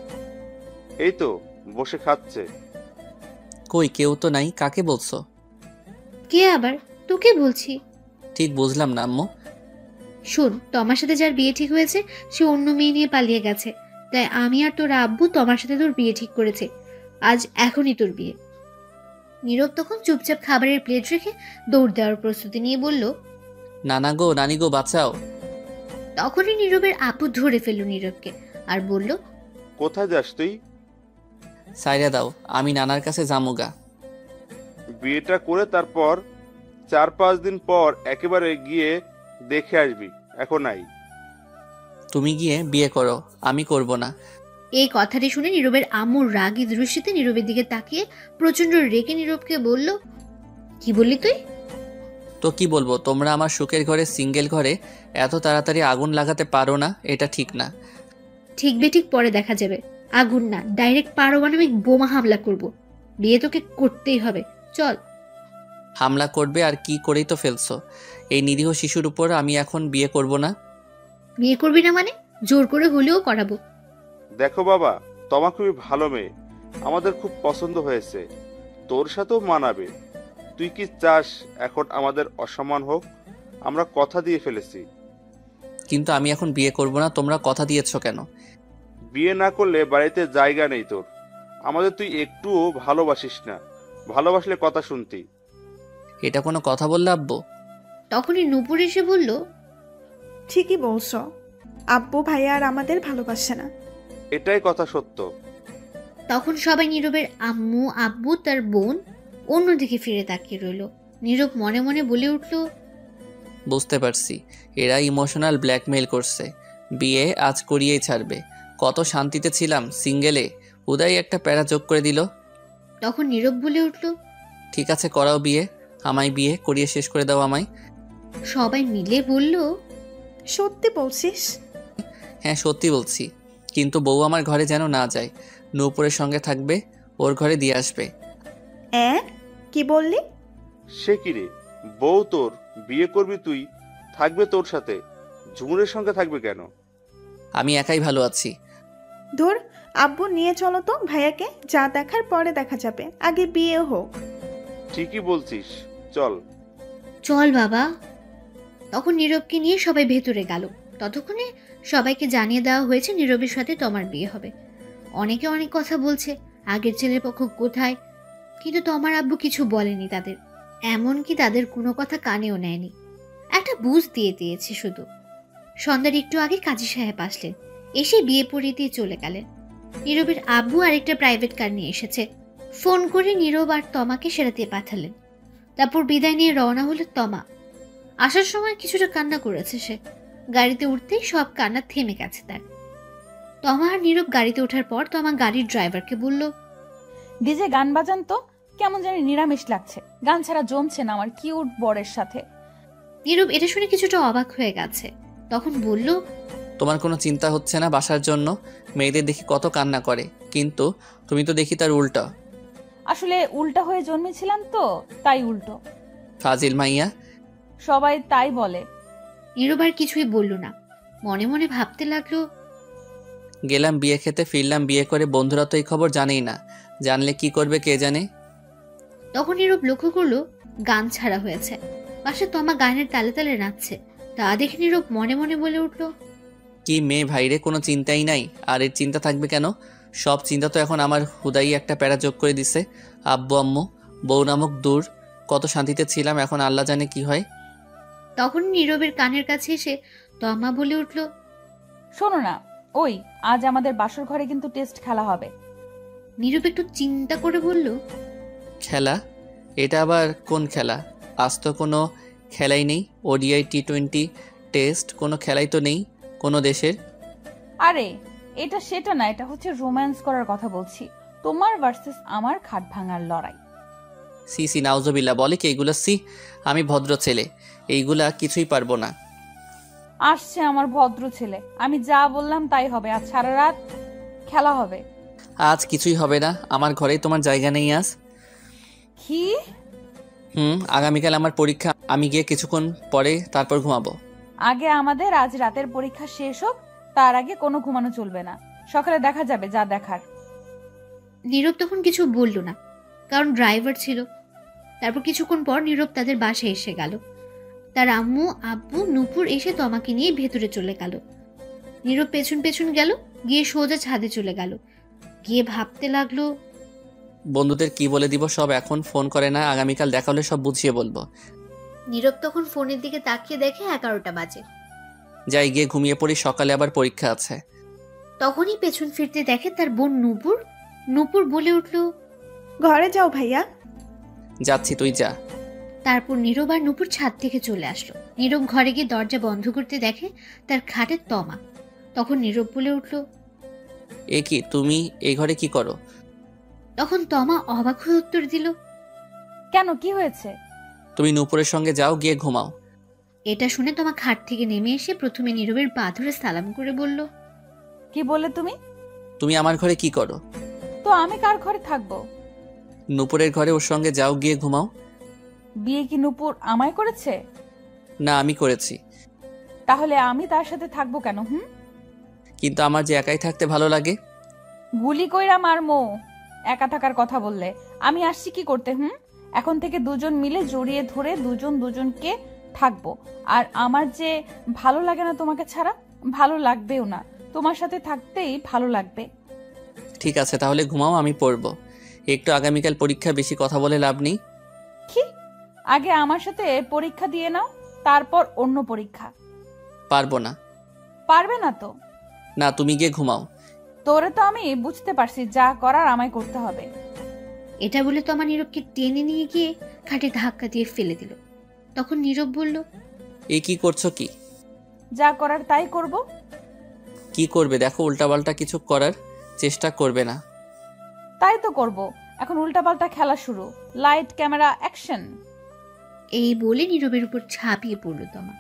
Speaker 5: এই তো বসে খাচ্ছে।
Speaker 2: কই, কেউ তো নাই। কাকে বলছো?
Speaker 1: কে আবার? তোকে বলছি।
Speaker 2: ঠিক বুঝলাম না আম্মু।
Speaker 1: শোন, তোমার সাথে যার বিয়ে ঠিক হয়েছে সে অন্য মেয়ে নিয়ে পালিয়ে গেছে, তাই আমি আর তোর আব্বু তোমার সাথে তোর বিয়ে ঠিক করেছে। আজ এখনই তোর বিয়ে। নীরব তখন চুপচাপ খাবারের প্লেট রেখে দৌড় দেওয়ার প্রস্তুতি নিয়ে বলল,
Speaker 2: নানা গো, নানি গো, বাঁচাও।
Speaker 1: তখনই নীরবের আপু ধরে ফেলল নীরবকে আর বলল,
Speaker 5: কোথায় যাস তুই?
Speaker 2: সাইরা দাও, আমি নানার কাছে জামুগা।
Speaker 5: বিয়েটা করে তারপর 4-5 দিন পর একেবারে গিয়ে দেখে আসবি, এখন নাই।
Speaker 2: তুমি গিয়ে বিয়ে করো, আমি করব না।
Speaker 1: এই কথাটি শুনে নীরবের আম্মুর রাগী দৃষ্টিতে নীরবের দিকে তাকিয়ে প্রচন্ড রেগে নীরবকে বলল, কি বললি তুই?
Speaker 2: তো কি বলবো, তোমরা আমার সুখের ঘরে, সিঙ্গেল ঘরে এত তাড়াতাড়ি আগুন লাগাতে পারো না, এটা ঠিক না।
Speaker 1: ঠিক বেঠিক পরে দেখা যাবে। আগুন না, ডাইরেক্ট পারমাণবিক বোমা হামলা করব। বিয়ে তোকে করতেই হবে, চল।
Speaker 2: হামলা করবে আর কি করেই তো ফেলছো। এই নিরীহ শিশুর উপর আমি এখন বিয়ে করব না।
Speaker 1: বিয়ে করবি না মানে? জোর করে হলেও করাবো।
Speaker 5: দেখো বাবা, তোমা খুবই ভালো মেয়ে, আমাদের খুব পছন্দ হয়েছে, তোর সাথেও মানাবে। তুই কি চাস এখন আমাদের অসম্মান হোক? আমরা কথা দিয়ে ফেলেছি।
Speaker 2: কিন্তু আমি এখন বিয়ে করব না। তোমরা কথা দিয়েছো কেন?
Speaker 5: বিয়ে না করলে বাড়িতে জায়গা নেই তোর। আমাদের তুই একটুও ভালোবাসিস না, ভালোবাসলে কথা শুনতি।
Speaker 2: এটা কোনো কথা বললে আব্বু?
Speaker 1: তখনই নূপুর এসে বলল,
Speaker 3: ঠিকই বলছো, আব্বু ভাইয়া আর আমাদের ভালোবাসে না।
Speaker 5: এটাই কথা সত্য।
Speaker 1: তখন সবাই নীরবের আম্মু আব্বু তার বোন অন্যদিকে ফিরে তাকিয়ে রইল। নীরব মনে মনে বলে উঠল,
Speaker 2: বুঝতে পারছি, এরা ইমোশনাল ব্ল্যাকমেইল করছে। বিয়ে আজ করিয়েই ছাড়বে। কত শান্তিতে ছিলাম সিঙ্গেলে, উদয় একটা প্যারা যোগ করে দিল।
Speaker 1: তখন নীরব বলে উঠল,
Speaker 2: ঠিক আছে করাও বিয়ে, আমায় বিয়ে করিয়ে শেষ করে দাও আমায়।
Speaker 1: সবাই মিলে বলল,
Speaker 3: সত্যি বলছিস?
Speaker 2: হ্যাঁ সত্যি বলছি, কিন্তু বউ আমার ঘরে যেন না যায়। নূপুরের সঙ্গে থাকবে, ওর ঘরে দিয়ে আসবে।
Speaker 3: কি বললি?
Speaker 5: সে কি রে, বউ তোর, বিয়ে করবি তুই, থাকবে তোর সাথে, ঝুমুরের সঙ্গে থাকবে কেন?
Speaker 2: আমি একাই ভালো আছি।
Speaker 3: ধুর, আব্বু নিয়ে চলো তো ভাইয়াকে, যা দেখার পরে দেখা যাবে, আগে বিয়ে হোক।
Speaker 5: ঠিকই বলছিস, চল।
Speaker 1: চল বাবা। তখন নীরবকে নিয়ে সবাই ভেতরে গেল। ততক্ষণে সবাইকে জানিয়ে দেওয়া হয়েছে নীরবের সাথে তমার বিয়ে হবে। অনেকে অনেক কথা বলছে, আগের ছেলের পক্ষ কোথায়, কিন্তু তমার আব্বু কিছু বলেনি তাদের, এমনকি তাদের কোনো কথা কানেও নেয়নি। একটা বুঝ দিয়ে দিয়েছে শুধু। সন্ধ্যার একটু আগে কাজী সাহেব আসলেন, এসে বিয়ে পড়িয়ে দিয়ে চলে গেলেন। নীরবের আব্বু আরেকটা প্রাইভেট কার নিয়ে এসেছে, ফোন করে নীরব আর তমাকে সেরাতে পাঠালেন। তারপর বিদায় নিয়ে রওনা হলো তমা। আসার সময় কিছুটা কান্না করেছে সে, গাড়িতে উঠতেই সব কান্না থেমে গেছে তার। তমা আর নীরব গাড়িতে ওঠার পর তমা গাড়ির ড্রাইভারকে বলল,
Speaker 7: ডিজে গান বাজান তো, কেমন জানি নিরামিষ লাগছে, গান ছাড়া জমছে না আমার কিউট বরের সাথে।
Speaker 1: নীরব এটা শুনে কিছুটা অবাক হয়ে গেছে, তখন বলল,
Speaker 2: তোমার কোনো চিন্তা হচ্ছে না বাসার জন্য? মেয়েদের দেখি কত কান্না করে, কিন্তু তুমি তো দেখি তার উল্টা।
Speaker 7: আসলে উল্টা হয়ে জন্মেছিলাম তো, তাই উল্টো।
Speaker 2: ফাজিল মাইয়া।
Speaker 7: সবাই তাই বলে।
Speaker 1: নীরব আর কিছুই বলল না, মনে মনে ভাবতে লাগলো,
Speaker 2: গেলাম বিয়ে খেতে, ফিরলাম বিয়ে করে, বন্ধুরা তো এই খবর জানেই না, জানলে কি করবে কে জানে।
Speaker 1: তখন নীরব লক্ষ্য করলো গান ছাড়া হয়েছে, পাশে তমা গানের তালে তালে নাচছে। তা দেখে নীরব মনে মনে বলে উঠল,
Speaker 2: কি মেয়ে ভাইরে, কোনো চিন্তাই নাই। আর এর চিন্তা থাকবে কেন? সব চিন্তা তো এখন আমার হুদাই একটা প্যারা যোগ করে দিছে। আব্বু আম্মু বউ নামক দূর, কত শান্তিতে ছিলাম, এখন আল্লাহ জানে কি হয়।
Speaker 1: তখন নীরবের কানের কাছে এসে তমা বলে উঠল,
Speaker 7: শোনো না, ওই আজ আমাদের বাসর ঘরে কিন্তু টেস্ট খেলা হবে।
Speaker 1: নীরব একটু চিন্তা করে বলল,
Speaker 2: খেলা? এটা আবার কোন খেলা? আজ তো কোনো খেলাই নেই, ওডিআই টি20 টেস্ট, কোনো খেলাই তো নেই কোনো দেশের।
Speaker 7: আরে এটা সেটা না, এটা হচ্ছে রোম্যান্স করার কথা বলছি, তোমার ভার্সেস আমার খাট ভাঙার লড়াই।
Speaker 2: সি সি নাউজবিল্লা, বলে কি এইগুলো? সি, আমি ভদ্র ছেলে, এইগুলা কিছুই পারবো না।
Speaker 7: আসছে আমার ভদ্র ছেলে, আমি যা বললাম তাই হবে, আজ সারা রাত খেলা হবে।
Speaker 2: আজ কিছুই হবে না, আমার ঘরেই তোমার জায়গা নেই আজ।
Speaker 7: কি?
Speaker 2: আগামীকাল আমার পরীক্ষা, আমি গিয়ে কিছুক্ষণ পরে তারপর ঘুমাবো।
Speaker 7: আগে আমাদের আজ রাতের পরীক্ষা শেষ হোক, তার আগে কোনো ঘুমানো চলবে না, সকালে দেখা যাবে যা দেখার।
Speaker 1: নীরব তখন কিছু বলল না, কারণ ড্রাইভার ছিল। তারপর কিছুক্ষণ পর নীরব তাদের বাসায় এসে গেল। তার আম্মু আব্বু নূপুর এসে তমাকে নিয়ে ভেতরে চলে গেল। নীরব পেছন পেছন গেল, গিয়ে সোজা ছাদে চলে গেল। গিয়ে ভাবতে লাগলো,
Speaker 2: বন্ধুদের কি বলে দিব সব, এখন ফোন করে না, আগামীকাল দেখা হলে সব বুঝিয়ে বলবো।
Speaker 1: নীরব তখন ফোনের দিকে তাকিয়ে দেখে 11টা বাজে।
Speaker 2: যাই গিয়ে ঘুমিয়ে পড়ি, সকালে আবার পরীক্ষা আছে।
Speaker 1: তখনই পেছন ফিরতে দেখে তার বোন নূপুর। নূপুর বলে উঠল,
Speaker 3: ঘরে যাও ভাইয়া।
Speaker 2: যাচ্ছি, তুই যা।
Speaker 1: তারপর নীরব আর নূপুর ছাদ থেকে চলে আসলো। নীরব ঘরে গিয়ে দরজা বন্ধ করতে দেখে তার খাটে তমা। তখন নীরব বলে উঠল,
Speaker 2: এ কি, তুমি এই ঘরে কি করো?
Speaker 1: তখন তমা অবাক হয়ে উত্তর দিল,
Speaker 7: কেন, কি হয়েছে?
Speaker 2: তুমি নূপুরের সঙ্গে যাও, গিয়ে ঘুমাও।
Speaker 1: এটা শুনে তমা খাট থেকে নেমে এসে প্রথমে নীরবের পা ধরে সালাম করে বলল,
Speaker 7: কি বললে তুমি?
Speaker 2: তুমি আমার ঘরে কি করো?
Speaker 7: তো আমি কার ঘরে থাকবো?
Speaker 2: নূপুরের ঘরে, ওর সঙ্গে যাও, গিয়ে ঘুমাও।
Speaker 7: বিয়ে কি নূপুর আমায় করেছে?
Speaker 2: না, আমি করেছি।
Speaker 7: তাহলে আমি তার সাথে থাকবো কেন?
Speaker 2: কিন্তু আমার যে একাই থাকতে ভালো লাগে।
Speaker 7: গুলি কইরা মারমো একা থাকার কথা বললে। আমি আসছি কি করতে? এখন থেকে দুজন মিলে জড়িয়ে ধরে দুজন দুজনকে থাকবো। আর আমার যে ভালো লাগে না তোমাকে ছাড়া, ভালো লাগবেও না, তোমার সাথে থাকতেই ভালো লাগবে।
Speaker 2: ঠিক আছে, তাহলে ঘুমাও, আমি পড়বো একটু। আগামীকাল পরীক্ষা, বেশি কথা বলে লাভ নেই।
Speaker 7: কি? আগে আমার সাথে পরীক্ষা দিয়ে নাও, তারপর অন্য পরীক্ষা।
Speaker 2: পারবো না।
Speaker 7: পারবে না তো?
Speaker 2: না, তুমি গিয়ে ঘুমাও।
Speaker 7: তোরে তো আমি বুঝতে পারছি, যা করার আমায় করতে হবে।
Speaker 1: এটা বলে তমা নীরবকে টেনে নিয়ে গিয়ে খাটে ধাক্কা দিয়ে ফেলে দিল। তখন নীরব বলল,
Speaker 2: এ কি করছো? কি
Speaker 7: যা করার তাই করব।
Speaker 2: কি করবে? দেখো, উল্টাপাল্টা কিছু করার চেষ্টা করবে না।
Speaker 7: তাই তো করব। এখন উল্টাপাল্টা খেলা শুরু। Light camera action.
Speaker 1: এই বলে নীরবের উপর ঝাঁপিয়ে পড়ল তমা।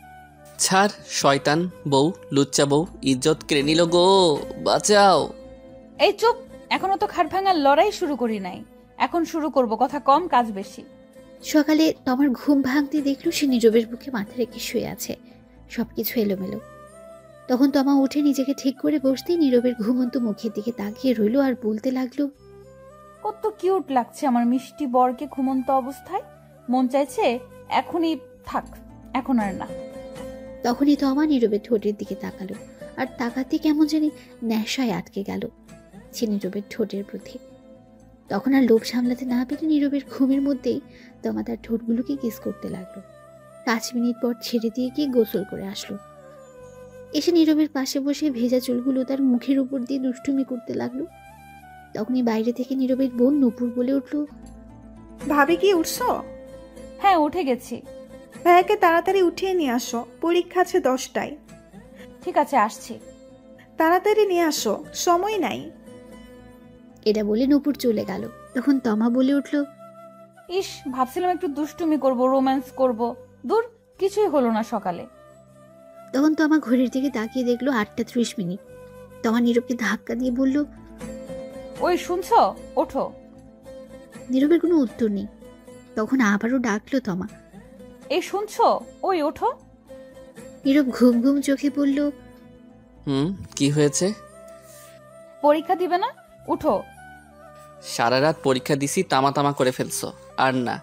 Speaker 2: ছাড়, শয়তান বউ, লুচ্চা বউ, ইজ্জত কেড়ে নিল গো, বাঁচাও।
Speaker 7: এই চুপ, এখনো তো খাট ভাঙার লড়াই শুরু করি নাই। এখন শুরু করব, কথা কম কাজ বেশি।
Speaker 1: সকালে তোমার ঘুম ভাঙতে দেখলো সে নীরবের বুকে মাথা রেখে শুয়ে আছে, সবকিছু এলোমেলো। তখন তমা উঠে নিজেকে ঠিক করে বসতেই নীরবের ঘুমন্ত মুখের দিকে তাকিয়ে রইল আর বলতে লাগলো,
Speaker 7: কত কিউট লাগছে আমার মিষ্টি বরকে ঘুমন্ত অবস্থায়। মন চাইছে এখনই থাক, এখন আর না।
Speaker 1: তখনই তমা নীরবের ঠোঁটের দিকে তাকালো, আর তাকাতে কেমন জানি নেশায় আটকে গেল সে নীরবের ঠোঁটের প্রতি। তখন আর লোভ সামলাতে না পেরে নীরবের ঘুমের মধ্যেই তমা তার ঠোঁটগুলোকে কিস করতে লাগলো। 5 মিনিট পর ছেড়ে দিয়ে গিয়ে গোসল করে আসলো। এসে নীরবের পাশে বসে ভেজা চুলগুলো তার মুখের উপর দিয়ে দুষ্টুমি করতে লাগলো। তখনই বাইরে থেকে নীরবের বোন নূপুর বলে উঠল,
Speaker 3: ভাবি কি উঠছো?
Speaker 7: হ্যাঁ, উঠে গেছি।
Speaker 3: ভাইয়াকে তাড়াতাড়ি উঠিয়ে নিয়ে আসো, পরীক্ষা আছে 10টায়।
Speaker 7: ঠিক আছে, আসছি।
Speaker 3: তাড়াতাড়ি নিয়ে আসো, সময় নাই।
Speaker 1: এটা বলে নূপুর চলে গেল। তখন তমা বলে উঠল,
Speaker 7: ইস, ভাবছিলাম একটু দুষ্টুমি করব, রোম্যান্স করব। দূর, কিছুই হলো না সকালে।
Speaker 1: তখন তমা ঘড়ির দিকে তাকিয়ে দেখলো 8টা 30 মিনিট। তমা নীরবকে ধাক্কা দিয়ে বলল,
Speaker 7: ওই শুনছো, ওঠো।
Speaker 1: নীরবের কোনো উত্তর নেই। তখন আবারও ডাকলো তমা।
Speaker 7: এই শুনছো, ওই ওঠো।
Speaker 1: নীরব ঘুম ঘুম চোখে বলল,
Speaker 2: কি হয়েছে?
Speaker 7: পরীক্ষা দিবে না? উঠো।
Speaker 2: সারা রাত পরীক্ষা দিছি, তামা তামা করে ফেলছো। আর না,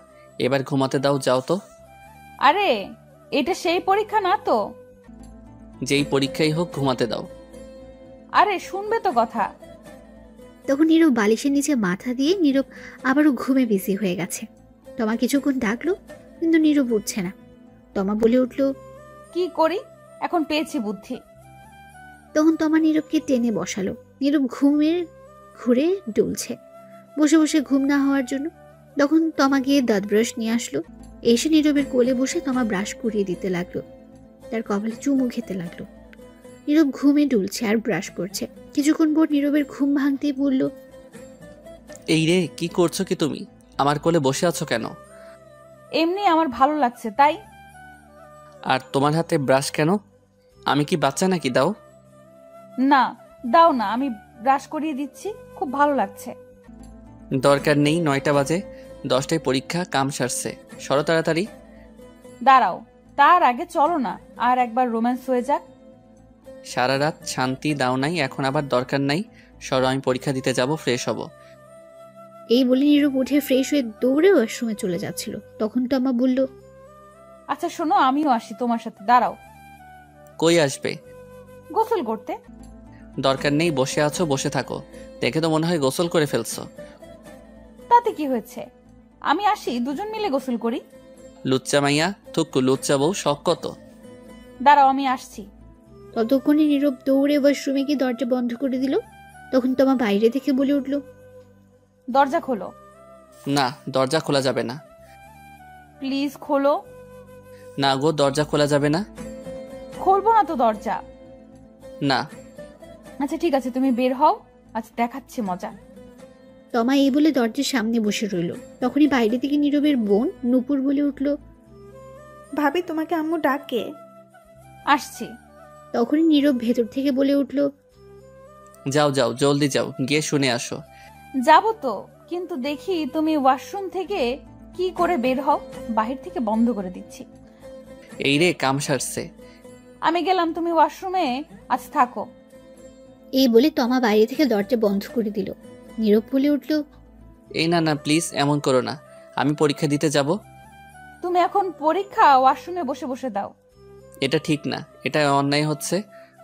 Speaker 2: এবার ঘুমাতে দাও, যাও তো।
Speaker 7: আরে, এটা সেই পরীক্ষা না তো।
Speaker 2: যেই পরীক্ষাই হোক, ঘুমাতে দাও।
Speaker 7: আরে শুনবে তো কথা।
Speaker 1: তখন নীরব বালিশের নিচে মাথা দিয়ে নীরব আবারও ঘুমে বিজি হয়ে গেছে। তমা কিছুক্ষণ ডাকলো, কিন্তু নীরব উঠছে না। তমা বলে উঠল,
Speaker 7: কি করি, এখন পেয়েছি বুদ্ধি।
Speaker 1: তখন তমা নীরবকে টেনে বসালো। নীরব ঘুমের ঘুরে ডুলছে, বসে বসে ঘুম না হওয়ার জন্য। তখন তমা গিয়ে দাঁত ব্রাশ নিয়ে আসলো। এসে নীরবের কোলে বসে তমা ব্রাশ করিয়ে দিতে লাগলো, তার কপালে চুমু খেতে লাগলো। নীরব ঘুমে ডুলছে আর ব্রাশ করছে। কিছুক্ষণ পর নীরবের ঘুম ভাঙতেই বলল,
Speaker 2: এই রে, কি করছো কি তুমি? আমার কোলে বসে আছো কেন?
Speaker 7: এমনি আমার ভালো লাগছে তাই।
Speaker 2: আর তোমার হাতে ব্রাশ কেন? আমি কি বাচ্চা নাকি? দাও।
Speaker 7: না, দাও না, আমি ব্রাশ করিয়ে দিচ্ছি, খুব ভালো লাগছে।
Speaker 2: দরকার নেই, 9টা বাজে, 10টায় পরীক্ষা, কাম সারছে, সরো তাড়াতাড়ি।
Speaker 7: দাঁড়াও, তার আগে চলো না, আর একবার রোম্যান্স হয়ে যাক।
Speaker 2: সারা রাত শান্তি দাও নাই, এখন আবার দরকার নাই। সরো, আমি পরীক্ষা দিতে যাব, ফ্রেশ হব।
Speaker 1: এই বলে নীরব উঠে ফ্রেশ হয়ে দৌড়ে ওয়াশরুমে চলে যাচ্ছিল। তখন তমা বলল,
Speaker 7: আচ্ছা শোনো, আমিও আসি তোমার সাথে। দাঁড়াও।
Speaker 2: কই আসবে?
Speaker 7: গোসল করতে।
Speaker 2: দরকার নেই, বসে আছো, বসে থাকো। দেখে তো মনে হয় গোসল করে ফেলছো।
Speaker 7: তাতে কি হয়েছে, আমি আসি, দুজন মিলে গোসল করি।
Speaker 2: লুচ্চা মাইয়া, থুক্কু, লুচ্চা বউ, শখ কত।
Speaker 7: দাঁড়াও, আমি আসছি।
Speaker 1: ততক্ষণে নীরব দৌড়ে ওয়াশরুমে গিয়ে দরজা বন্ধ করে দিল। তখন তমা বাইরে থেকে বলে উঠল,
Speaker 7: দরজা খোলো।
Speaker 2: না, দরজা খোলা যাবে না।
Speaker 7: প্লিজ খোলো।
Speaker 2: না গো, দরজা খোলা যাবে না।
Speaker 7: খুলবো না তো দরজা।
Speaker 2: না।
Speaker 7: আচ্ছা ঠিক আছে, তুমি বের হও, আচ্ছা দেখাচ্ছি মজা।
Speaker 1: তমা এই বলে দরজার সামনে বসে রইল। তখনই বাইরে থেকে নীরবের বোন নূপুর বলে উঠল,
Speaker 3: ভাবি তোমাকে আম্মু ডাকে।
Speaker 7: আসছি।
Speaker 1: তখনই নীরব ভেতর থেকে বলে উঠল,
Speaker 2: যাও যাও, জলদি যাও, গিয়ে শুনে আসো।
Speaker 7: যাবো তো, কিন্তু দেখি তুমি ওয়াশরুম থেকে কি করে বের হও, বাহির থেকে বন্ধ করে দিচ্ছি।
Speaker 2: এই রে, কাম সারছে।
Speaker 7: আমি গেলাম, তুমি ওয়াশরুমে আজ থাকো।
Speaker 1: এই বলে তমা বাইরে থেকে দরজা বন্ধ করে দিল। নীরব বলে উঠল,
Speaker 2: এই না না, প্লিজ এমন করো না, আমি পরীক্ষা দিতে যাব।
Speaker 7: তুমি এখন পরীক্ষা ওয়াশরুমে বসে বসে দাও।
Speaker 2: এটা ঠিক না, এটা অন্যায় হচ্ছে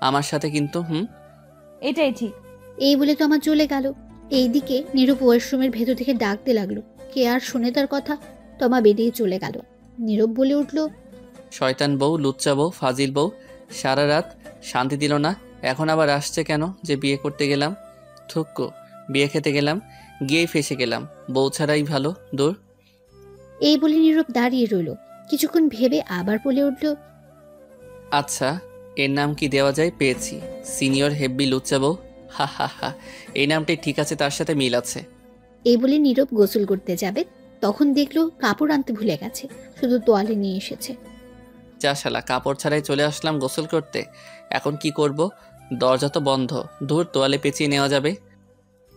Speaker 2: আমার সাথে কিন্তু।
Speaker 7: এটাই ঠিক।
Speaker 1: এই বলে তমা চলে গেল। এইদিকে নীরব ওয়াশরুমের ভেতর থেকে ডাকতে লাগলো। কে আর শোনে তার কথা। তমা বেরিয়ে চলে গেল। নীরব বলে উঠল,
Speaker 2: শয়তান বউ, লুচ্চা বউ, ফাজিল বউ, সারা রাত শান্তি দিল না, এখন আবার আসছে কেন যে বিয়ে করতে গেলাম। থুক্কু, বিয়ে খেতে গেলাম, গিয়েই ফেসে গেলাম, বউ ছাড়াই ভালো, দূর।
Speaker 1: এই বলে নীরব দাঁড়িয়ে রইল। কিছুক্ষণ ভেবে আবার বলে উঠল,
Speaker 2: আচ্ছা, এর নাম কি দেওয়া যায়? পেয়েছি, সিনিয়র হেব্বি লুচ্চা বউ। হা হা হা, এই নামটাই ঠিক আছে, তার সাথে মিল আছে।
Speaker 1: এই বলে নীরব গোসল করতে যাবে। তখন দেখলো কাপড় আনতে ভুলে গেছে, শুধু তোয়ালে নিয়ে এসেছে।
Speaker 2: যা শালা, কাপড় ছাড়াই চলে আসলাম গোসল করতে, এখন কি করব? দরজা তো বন্ধ, ধুর, তোয়ালে পেঁচিয়ে নেওয়া যাবে।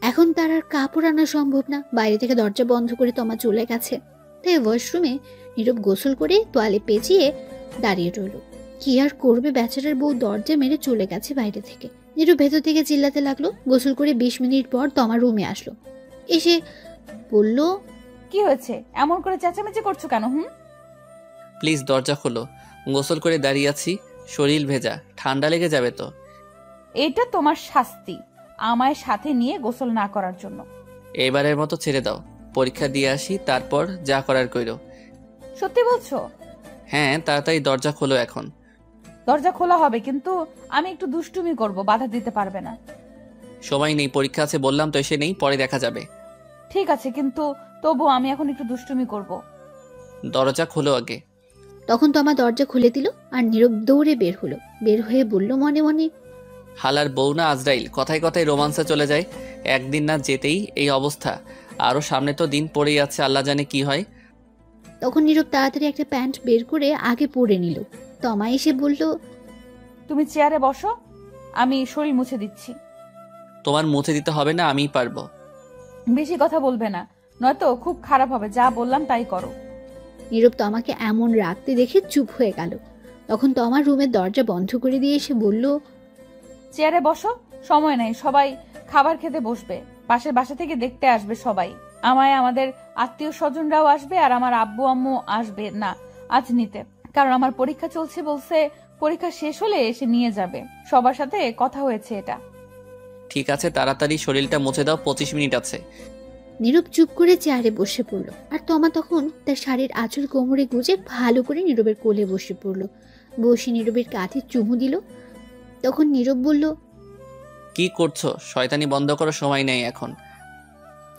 Speaker 1: এখন তার আর কাপড় আনা সম্ভব না, বাইরে থেকে দরজা বন্ধ করে তমা চলে গেছে। তাই ওয়াশরুমে নীরব গোসল করে তোয়ালে পেঁচিয়ে দাঁড়িয়ে রইল। কি আর করবে, বেচারার বউ দরজা মেরে চলে গেছে বাইরে থেকে। নীরব ভেতর থেকে চিল্লাতে লাগলো। গোসল করে 20 মিনিট পর তমা রুমে আসলো, এসে বলল,
Speaker 7: কি হয়েছে? এমন করে চেঁচামেচি করছো কেন?
Speaker 2: প্লিজ দরজা খোলো, গোসল করে দাঁড়িয়ে আছি, শরীর ভেজা, ঠান্ডা লেগে যাবে তো।
Speaker 7: এটা তোমার শাস্তি, আমায় সাথে নিয়ে গোসল না করার জন্য।
Speaker 2: এবারের মতো ছেড়ে দাও, পরীক্ষা দিয়ে আসি, তারপর যা করার কইরো।
Speaker 7: সত্যি বলছো?
Speaker 2: হ্যাঁ, তাড়াতাড়ি দরজা খোলো এখন।
Speaker 7: দরজা খোলা হবে, কিন্তু আমি একটু দুষ্টুমি করব, বাধা দিতে পারবে না?
Speaker 2: সময় নেই, পরীক্ষা আছে বললাম তো, এসে নেই, পরে দেখা যাবে।
Speaker 7: ঠিক আছে, কিন্তু তবু আমি এখন একটু দুষ্টুমি করব।
Speaker 2: দরজা খোলো আগে।
Speaker 1: তখন তমা দরজা খুলে দিল আর নীরব দৌড়ে বের হলো। বের হয়ে বলল মনে মনে,
Speaker 2: হালার বউ না আজরাইল, কথায় কথায় রোমান্সে চলে যায়। একদিন না যেতেই এই অবস্থা, আরো সামনে তো দিন পড়েই আছে, আল্লাহ জানে কি হয়।
Speaker 1: তখন নীরব তাড়াতাড়ি একটা প্যান্ট বের করে আগে পরে নিল। তমা এসে বলল,
Speaker 7: তুমি চেয়ারে বসো, আমি শরীর মুছে দিচ্ছি।
Speaker 2: তোমার মুছে দিতে হবে না, আমিই পারবো।
Speaker 7: বেশি কথা বলবে না, নয়তো খুব খারাপ হবে। যা বললাম তাই করো।
Speaker 1: নীরব তমাকে এমন রাখতে দেখে চুপ হয়ে গেল। তখন তমার রুমের দরজা বন্ধ করে দিয়ে এসে বলল,
Speaker 7: চেয়ারে বসো, সময় নেই, সবাই খাবার খেতে বসবে। পাশের বাসা থেকে দেখতে আসবে সবাই আমায়, আমাদের আত্মীয় স্বজনরাও আসবে, আর আমার আব্বু আম্মু আসবে না আজ নিতে, কারণ আমার পরীক্ষা চলছে বলছে। পরীক্ষা শেষ হলে এসে নিয়ে যাবে। সবার সাথে কথা হয়েছে এটা।
Speaker 2: ঠিক আছে, তাড়াতাড়ি শরীরটা মুছে দাও, 25 মিনিট আছে।
Speaker 1: নীরব চুপ করে চেয়ারে বসে পড়ল। আর তমা তখন তার শাড়ির আঁচল কোমরে গুজে ভালো করে নীরবের কোলে বসে পড়ল। বসে নীরবের কাঁধে চুমু দিল। তখন নীরব বলল,
Speaker 2: কি করছো? শয়তানি বন্ধ করো, সময় নেই এখন।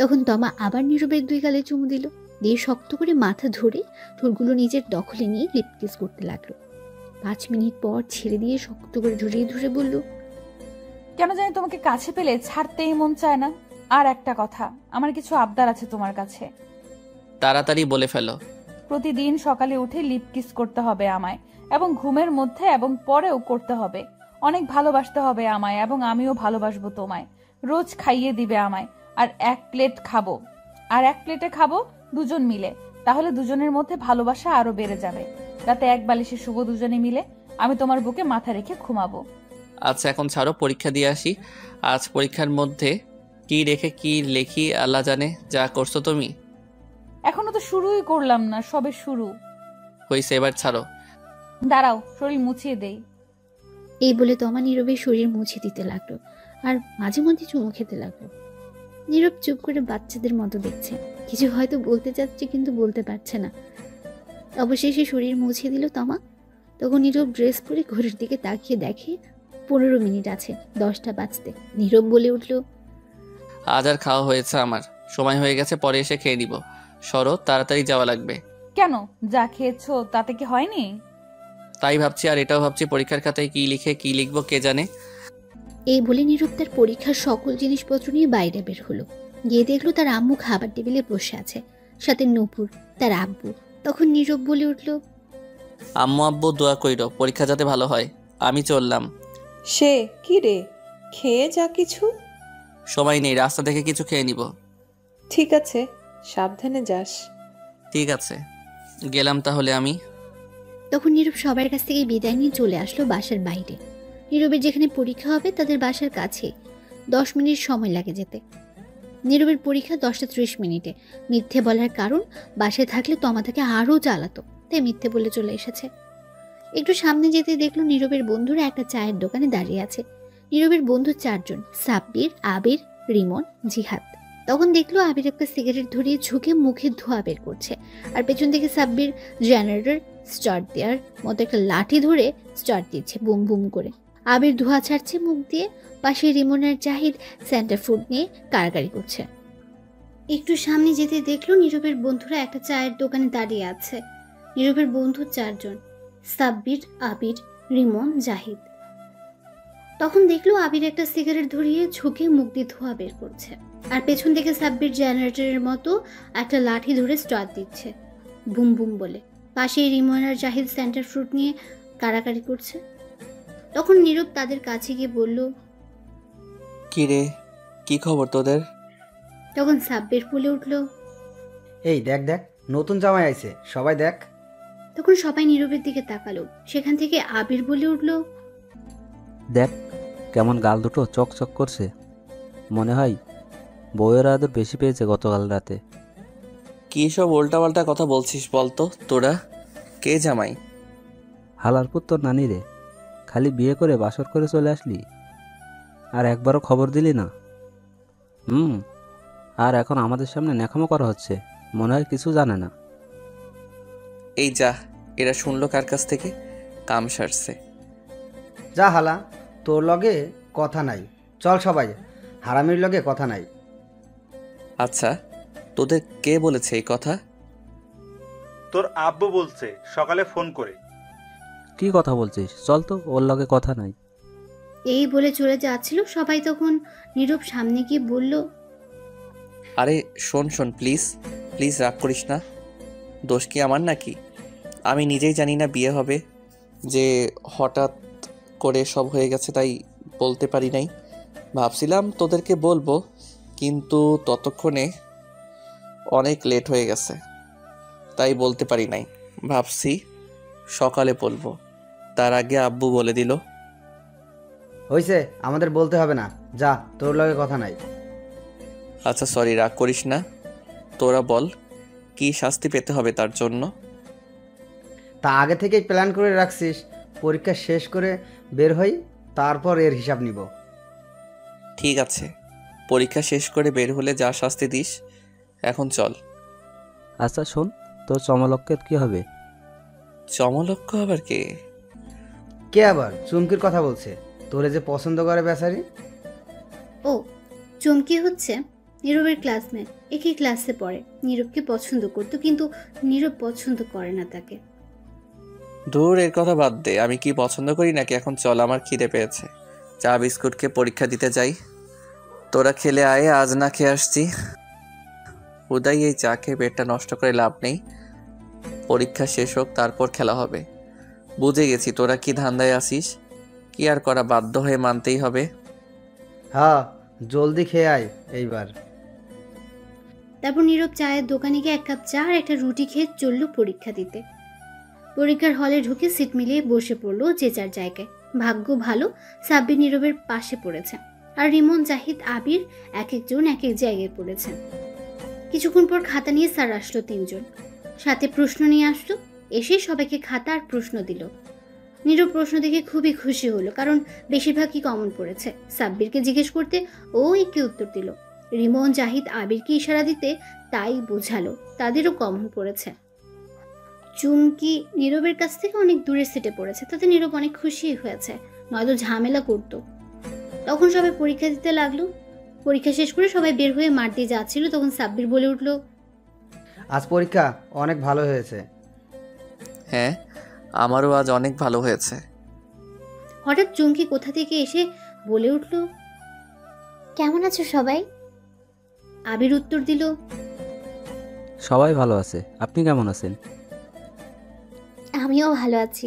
Speaker 1: তখন তমা আবার নীরবের 2 গালে চুমু দিল, দিয়ে শক্ত করে মাথা ধরে ঠোঁটগুলো নিজের দখলে নিয়ে লিপ কিস করতে লাগলো। 5 মিনিট পর ছেড়ে দিয়ে শক্ত করে জড়িয়ে ধরে বলল,
Speaker 7: কেন জানি তোমাকে কাছে পেলে ছাড়তেই মন চায় না। আর একটা কথা, আমার কিছু আবদার আছে তোমার কাছে।
Speaker 2: তাড়াতাড়ি বলে ফেলো।
Speaker 7: প্রতিদিন সকালে উঠে লিপ কিস করতে হবে আমায়, এবং ঘুমের মধ্যে এবং পরেও করতে হবে। অনেক ভালোবাসতে হবে আমায়, এবং আমিও ভালোবাসবো তোমায়। রোজ খাইয়ে দিবে আমায়, আর 1 প্লেট খাবো, আর 1 প্লেটে খাবো দুজন মিলে। তাহলে দুজনের মধ্যে ভালোবাসা আরো বেড়ে যাবে। রাতে 1 বালিশে শুভ দুজনে মিলে। আমি তোমার বুকে মাথা রেখে ঘুমাবো।
Speaker 2: আচ্ছা এখন ছাড়ো, পরীক্ষা দিয়ে আসি। আজ পরীক্ষার মধ্যে কি রেখে কি লেখি আল্লাহ জানে। যা করছো তুমি।
Speaker 7: এখনো তো শুরুই করলাম না, সবে শুরু
Speaker 2: হইছে, এবার ছাড়ো।
Speaker 7: দাঁড়াও, শরীর মুছিয়ে দেই।
Speaker 1: এই বলে তমা নীরবের শরীর মুছে দিতে লাগলো আর মাঝে মধ্যে চুমু খেতে লাগলো। নীরব চুপ করে বাচ্চাদের মতো দেখছে, কিছু হয়তো বলতে চাচ্ছে কিন্তু বলতে পারছে না। অবশেষে শরীর মুছে দিল তমা। তখন নীরব ড্রেস পরে ঘড়ির দিকে তাকিয়ে দেখে 15 মিনিট আছে 10টা বাজতে। নীরব বলে উঠল,
Speaker 2: আজ আর খাওয়া হয়েছে আমার, সময় হয়ে গেছে, পরে এসে খেয়ে নিব। সরো, তাড়াতাড়ি যাওয়া লাগবে।
Speaker 7: কেন? যা খেয়েছো তাতে কি হয়নি?
Speaker 2: তাই ভাবছি, আর এটাও ভাবছি পরীক্ষার খাতায় কি লিখে কি লিখবো কে জানে।
Speaker 1: এই বলে নীরব তার পরীক্ষার সকল জিনিসপত্র নিয়ে বাইরে বের হলো। গিয়ে দেখলো তার আম্মু খাবার টেবিলে বসে আছে, সাথে নূপুর তার আব্বু। তখন নীরব বলে উঠল,
Speaker 2: আম্মু আব্বু দোয়া কইরো, পরীক্ষা যাতে ভালো হয়। আমি চললাম।
Speaker 8: সে কি রে, খেয়ে যা কিছু।
Speaker 2: সময় নেই, রাস্তা থেকে কিছু খেয়ে নিব।
Speaker 8: ঠিক আছে, সাবধানে যাস।
Speaker 2: ঠিক আছে, গেলাম তাহলে আমি।
Speaker 1: তখন নীরব সবার কাছ থেকে বিদায় নিয়ে চলে আসলো বাসার বাইরে। নীরবের যেখানে পরীক্ষা হবে তাদের বাসার কাছে 10 মিনিট সময় লাগে যেতে। নীরবের পরীক্ষা 10টা 30 মিনিটে। মিথ্যে বলার কারণ, বাসায় থাকলে তমা তাকে আরও জ্বালাতো, তাই মিথ্যে বলে চলে এসেছে। একটু সামনে যেতে দেখলো নীরবের বন্ধুরা একটা চায়ের দোকানে দাঁড়িয়ে আছে। নীরবের বন্ধু 4 জন, সাব্বির, আবির, রিমন, জিহাদ। তখন দেখলো আবির একটা সিগারেট ধরিয়ে ঝুঁকে মুখে ধোঁয়া বের করছে, আর পেছন থেকে সাব্বির জেনারেটর স্টার্ট দেওয়ার মতো একটা লাঠি ধরে স্টার্ট দিচ্ছে বুম বুম করে। আবির ধোঁয়া ছাড়ছে মুখ দিয়ে। পাশে রিমন আর জাহিদ সেন্টার ফুড নিয়ে কারাকারি করছে। একটু সামনে যেতে দেখলো নীরবের বন্ধুরা একটা চায়ের দোকানে দাঁড়িয়ে আছে। নীরবের বন্ধু 4 জন, সাব্বির, আবির, রিমন, জাহিদ। তখন দেখলো আবির একটা সিগারেট ধরিয়ে ঝুঁকে মুখ দিয়ে ধোঁয়া বের করছে, আর পেছন থেকে সাব্বির জেনারেটরের মতো একটা লাঠি ধরে স্টার্ট দিচ্ছে বুম বুম বলে। পাশে রিমন আর জাহিদ সেন্টার ফ্রুট নিয়ে কারাকারি করছে। তখন নীরব তাদের কাছে গিয়ে বলল,
Speaker 2: কি রে, কি খবর তোদের?
Speaker 1: তখন সাব্বির বলে উঠল।
Speaker 4: এই দেখ দেখ, নতুন জামাই আইছে, সবাই দেখ।
Speaker 1: তখন সবাই নীরবের দিকে তাকালো। সেখান থেকে আবির বলে উঠল।
Speaker 9: দেখ কেমন গাল দুটো চকচক করছে, মনে হয় বউয়ের আদর বেশি পেয়েছে গতকাল রাতে।
Speaker 2: কি সব উল্টাপাল্টা কথা বলছিস বলতো? তোরা কে জামাই?
Speaker 9: হালারপুর তোর নানি রে, খালি বিয়ে করে বাসর করে চলে আসলি, আর একবারও খবর দিলি না। আর এখন আমাদের সামনে ন্যাকামো করা হচ্ছে, মনে হয় কিছু জানে না।
Speaker 2: এই যা, এরা শুনলো কার কাছ থেকে? কাম সারছে।
Speaker 4: যা হালা, তোর লগে কথা নাই, চল সবাই, হারামির লগে কথা নাই।
Speaker 2: আচ্ছা, তোদের কে বলেছে এই কথা?
Speaker 10: তোর আব্বু বলছে সকালে ফোন করে।
Speaker 9: কি কথা বলছিস? চল তো, ওর লগে কথা নাই।
Speaker 1: এই বলে চলে যাচ্ছিল। সবাই তখন নীরব সামনে গিয়ে বলল।
Speaker 2: আরে শোন শোন, প্লিজ প্লিজ রাগ করিস না। দোষ কি আমার নাকি? আমি নিজেই জানি না বিয়ে হবে, যে হঠাৎ করে সব হয়ে গেছে তাই বলতে পারি নাই। ভাবছিলাম তোদেরকে বলবো, কিন্তু ততক্ষণে অনেক লেট হয়ে গেছে, তাই বলতে পারি নাই। ভাবছি সকালে বলবো, তার আগে আব্বু বলে দিল।
Speaker 4: হইছে, আমাদের বলতে হবে না, যা, তোর লগে কথা নাই।
Speaker 2: আচ্ছা সরি, রাগ করিস না। তোরা বল, কি শাস্তি পেতে হবে তার জন্য?
Speaker 4: তা আগে থেকেই প্ল্যান করে রাখছিস, পরীক্ষা শেষ করে বের হই, তারপর এর হিসাব নিব।
Speaker 2: ঠিক আছে, পরীক্ষা শেষ করে বের হলে যা শাস্তি দিস। এখন চল।
Speaker 9: আচ্ছা শোন, তোর চমলক্কের কি হবে?
Speaker 2: চমলক্ষ আবার কে?
Speaker 4: কে আবার? চুমকির কথা বলছে, তোরে যে পছন্দ করে বেচারি।
Speaker 1: ও, চমকি হচ্ছে নীরবের ক্লাসমেট, একই ক্লাসে পড়ে। নীরবকে পছন্দ করতো, কিন্তু নীরব পছন্দ করে না তাকে।
Speaker 2: দূর, এর কথা বাদ দে। আমি কি পছন্দ করি নাকি? এখন চল, আমার খিদে পেয়েছে। চা বিস্কুটকে পরীক্ষা দিতে যাই। তোরা খেলে আয়, আজ না খেয়ে আসছি। উদয়, এই চা খেয়ে পেটটা নষ্ট করে লাভ নেই। পরীক্ষা শেষ হোক, তারপর খেলা হবে। বুঝে গেছি তোরা কি ধান্দায় আসিস। কি আর করা, বাধ্য হয়ে মানতেই হবে।
Speaker 4: হ্যাঁ, জলদি খেয়ে আয় এইবার।
Speaker 1: তারপর নীরব চায়ের দোকানে গিয়ে 1 কাপ চা আর একটা রুটি খেয়ে চলল পরীক্ষা দিতে। পরীক্ষার হলে ঢুকে সিট মিলিয়ে বসে পড়লো যে যার জায়গায়। ভাগ্য ভালো, সাব্বির নীরবের পাশে পড়েছে, আর রিমন, জাহিদ, আবির এক একজন এক এক জায়গায় পড়েছে। কিছুক্ষণ পর খাতা নিয়ে স্যার আসলো 3 জন, সাথে প্রশ্ন নিয়ে আসলো। এসে সবাইকে খাতা আর প্রশ্ন দিল। নীরব প্রশ্ন দেখে খুবই খুশি হলো, কারণ বেশিরভাগই কমন পড়েছে। সাব্বিরকে জিজ্ঞেস করতে ও একটি উত্তর দিল। রিমন, জাহিদ, আবিরকে ইশারা দিতে তাই বোঝালো তাদেরও কমন পড়েছে। চুমকি নীরবের কাছ থেকে অনেক দূরে সিটে পড়েছে, তাতে নীরব অনেক খুশি হয়েছে, নয়তো ঝামেলা করতো। তখন সবাই পরীক্ষা দিতে লাগলো। পরীক্ষা শেষ করে সবাই বের হয়ে মাঠ দিয়ে যাচ্ছিল, তখন সাব্বির বলে উঠল।
Speaker 4: আজ পরীক্ষা অনেক ভালো হয়েছে।
Speaker 2: হ্যাঁ, আমারও আজ অনেক ভালো হয়েছে।
Speaker 1: হঠাৎ চুমকি কোথা থেকে এসে বলে উঠল।
Speaker 11: কেমন আছো সবাই?
Speaker 1: আবির উত্তর দিল।
Speaker 9: সবাই ভালো আছে, আপনি কেমন আছেন?
Speaker 11: আমিও ভালো আছি।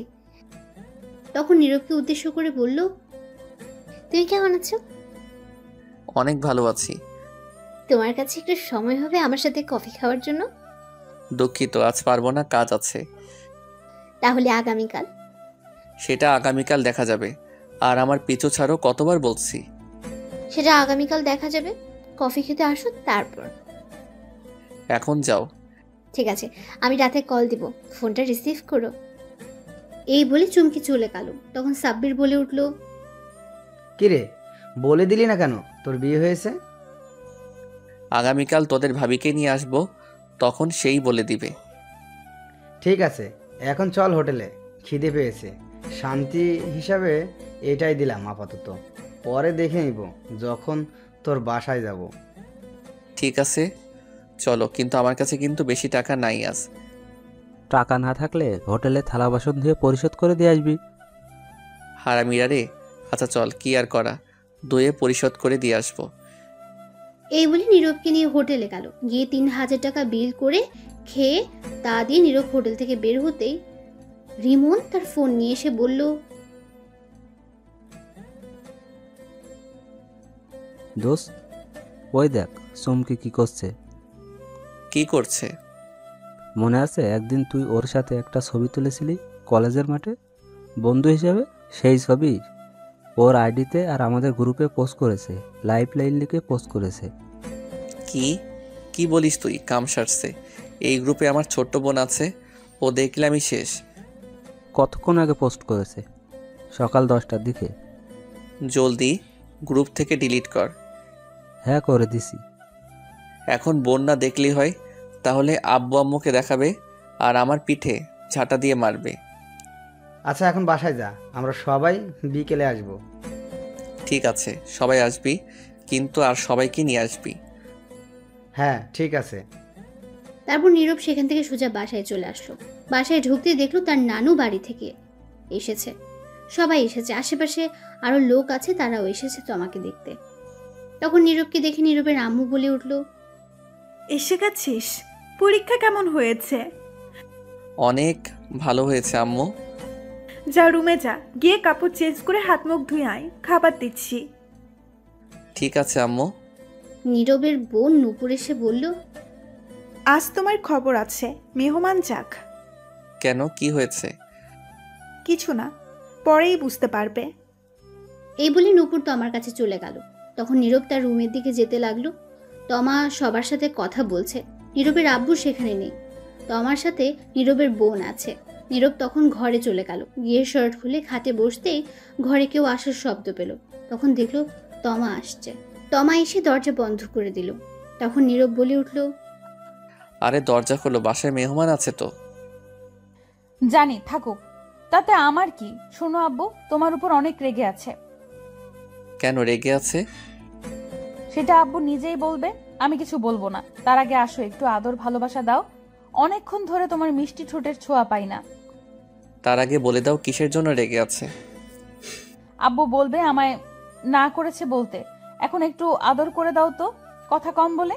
Speaker 1: তখন নীরবকে উদ্দেশ্য করে বলল।
Speaker 11: তুমি কেমন আছো?
Speaker 2: অনেক ভালো আছি।
Speaker 11: তোমার কাছে একটু সময় হবে আমার সাথে কফি খাওয়ার জন্য?
Speaker 2: দুঃখিত, আজ পারবো না, কাজ আছে।
Speaker 11: তাহলে আগামীকাল?
Speaker 2: সেটা আগামীকাল দেখা যাবে। আর আমার পিছু ছাড়ো, কতবার বলছি।
Speaker 11: সেটা আগামীকাল দেখা যাবে, কফি খেতে আসো তারপর।
Speaker 2: এখন যাও।
Speaker 11: ঠিক আছে, আমি রাতে কল দিব, ফোনটা রিসিভ করো।
Speaker 1: এই বলে চুমকি চলে গেল। তখন সাব্বির বলে উঠল।
Speaker 4: কিরে, বলে দিলি না কেন তোর বিয়ে হয়েছে?
Speaker 2: আগামীকাল তোদের ভাবিকে নিয়ে আসবো, তখন সেই বলে দিবে।
Speaker 4: ঠিক আছে, এখন চল হোটেলে, খিদে পেয়েছে। শান্তি হিসাবে এটাই দিলাম আপাতত, পরে দেখে নিব যখন তোর বাসায় যাব।
Speaker 2: ঠিক আছে চলো, কিন্তু আমার কাছে কিন্তু বেশি টাকা নাই আজ।
Speaker 9: টাকা না থাকলে হোটেলে থালা বাসন ধুয়ে পরিশোধ করে দিয়ে আসবি।
Speaker 2: হারামিরা রে। আচ্ছা চল, কি আর করা, ধুয়ে পরিশোধ করে দিয়ে আসবো।
Speaker 1: এই বলে নীরবকে নিয়ে হোটেলে গেল। গিয়ে 3000 টাকা বিল করে খেয়ে তা দিয়ে নীরব হোটেল থেকে বের হতেই রিমন তার ফোন নিয়ে এসে বলল।
Speaker 9: দোস্ত, ওই দেখ চুমকি কি করছে।
Speaker 2: কি করছে?
Speaker 9: মনে আছে একদিন তুই ওর সাথে একটা ছবি তুলেছিলি কলেজের মাঠে বন্ধু হিসেবে? সেই ছবি ওর আইডিতে আর আমাদের গ্রুপে পোস্ট করেছে, লাইফ লাইন লিখে পোস্ট করেছে।
Speaker 2: কি কি বলিস তুই? কাম সারছে। এই গ্রুপে আমার ছোট্ট বোন আছে, ও দেখলে আমি শেষ।
Speaker 9: কতক্ষণ আগে পোস্ট করেছে? সকাল 10টার দিকে।
Speaker 2: জলদি গ্রুপ থেকে ডিলিট কর।
Speaker 9: হ্যাঁ করে দিছি।
Speaker 2: এখন বোন না দেখলেই হয়? তাহলে আব্বু আম্মুকে দেখাবে আর আমার পিঠে ঝাঁটা দিয়ে মারবে।
Speaker 4: আচ্ছা এখন বাসায় যা, আমরা সবাই বিকেলে আসব।
Speaker 2: ঠিক আছে, সবাই আসবি, কিন্তু আর সবাইকে নিয়ে আসবি।
Speaker 4: হ্যাঁ ঠিক আছে।
Speaker 1: তারপর নীরব সেখান থেকে সোজা বাসায় চলে আসলো। বাসায় ঢুকতে দেখলো তার নানু বাড়ি থেকে এসেছে। সবাই এসেছে, আশেপাশে আরো লোক আছে, তারাও এসেছে তোমাকে দেখতে। তখন নীরবকে দেখে নীরবের আম্মু বলে উঠলো,
Speaker 3: এসে গেছিস? পরীক্ষা কেমন হয়েছে?
Speaker 2: অনেক ভালো হয়েছে আম্মু।
Speaker 3: যা রুমে যা, গিয়ে কাপড় চেঞ্জ করে হাত মুখ ধুয়ে আয়, খাবার দিচ্ছি।
Speaker 2: ঠিক আছে আম্মু।
Speaker 1: নীরবের বোন নূপুর এসে বলল,
Speaker 3: আজ তোমার খবর আছে, মেহমান যাক।
Speaker 2: কেন, কি হয়েছে?
Speaker 3: কিছু না, পরেই বুঝতে পারবে।
Speaker 1: এই বলে নূপুর তমার কাছে চলে গেল। তখন নীরব তার রুমের দিকে যেতে লাগলো। তমা সবার সাথে কথা বলছে। নীরবের আব্বু সেখানে নেই, তমার সাথে নীরবের বোন আছে। নীরব তখন ঘরে চলে গেল। গিয়ে শার্ট খুলে খাটে বসতেই ঘরে কেউ আসার শব্দ পেল। তখন দেখলো তমা আসছে। তমা এসে দরজা বন্ধ করে দিল। তখন নীরব বলে উঠল,
Speaker 2: আরে দরজা খোলো, বাসায় মেহমান আছে তো।
Speaker 7: জানি, থাকুক, তাতে আমার কি। শোনো আব্বু, তোমার উপর অনেক রেগে আছে।
Speaker 2: কেন রেগে আছে?
Speaker 7: সেটা আব্বু নিজেই বলবে, আমি কিছু বলবো না। তার আগে আসো, একটু আদর ভালোবাসা দাও। অনেকক্ষণ ধরে তোমার মিষ্টি ঠোঁটের ছোঁয়া পাই না।
Speaker 2: তার আগে বলে দাও কিসের জন্য রেগে আছে।
Speaker 7: আব্বু বলবে আমায় না করেছে বলতে। এখন একটু আদর করে দাও তো, কথা কম বলে।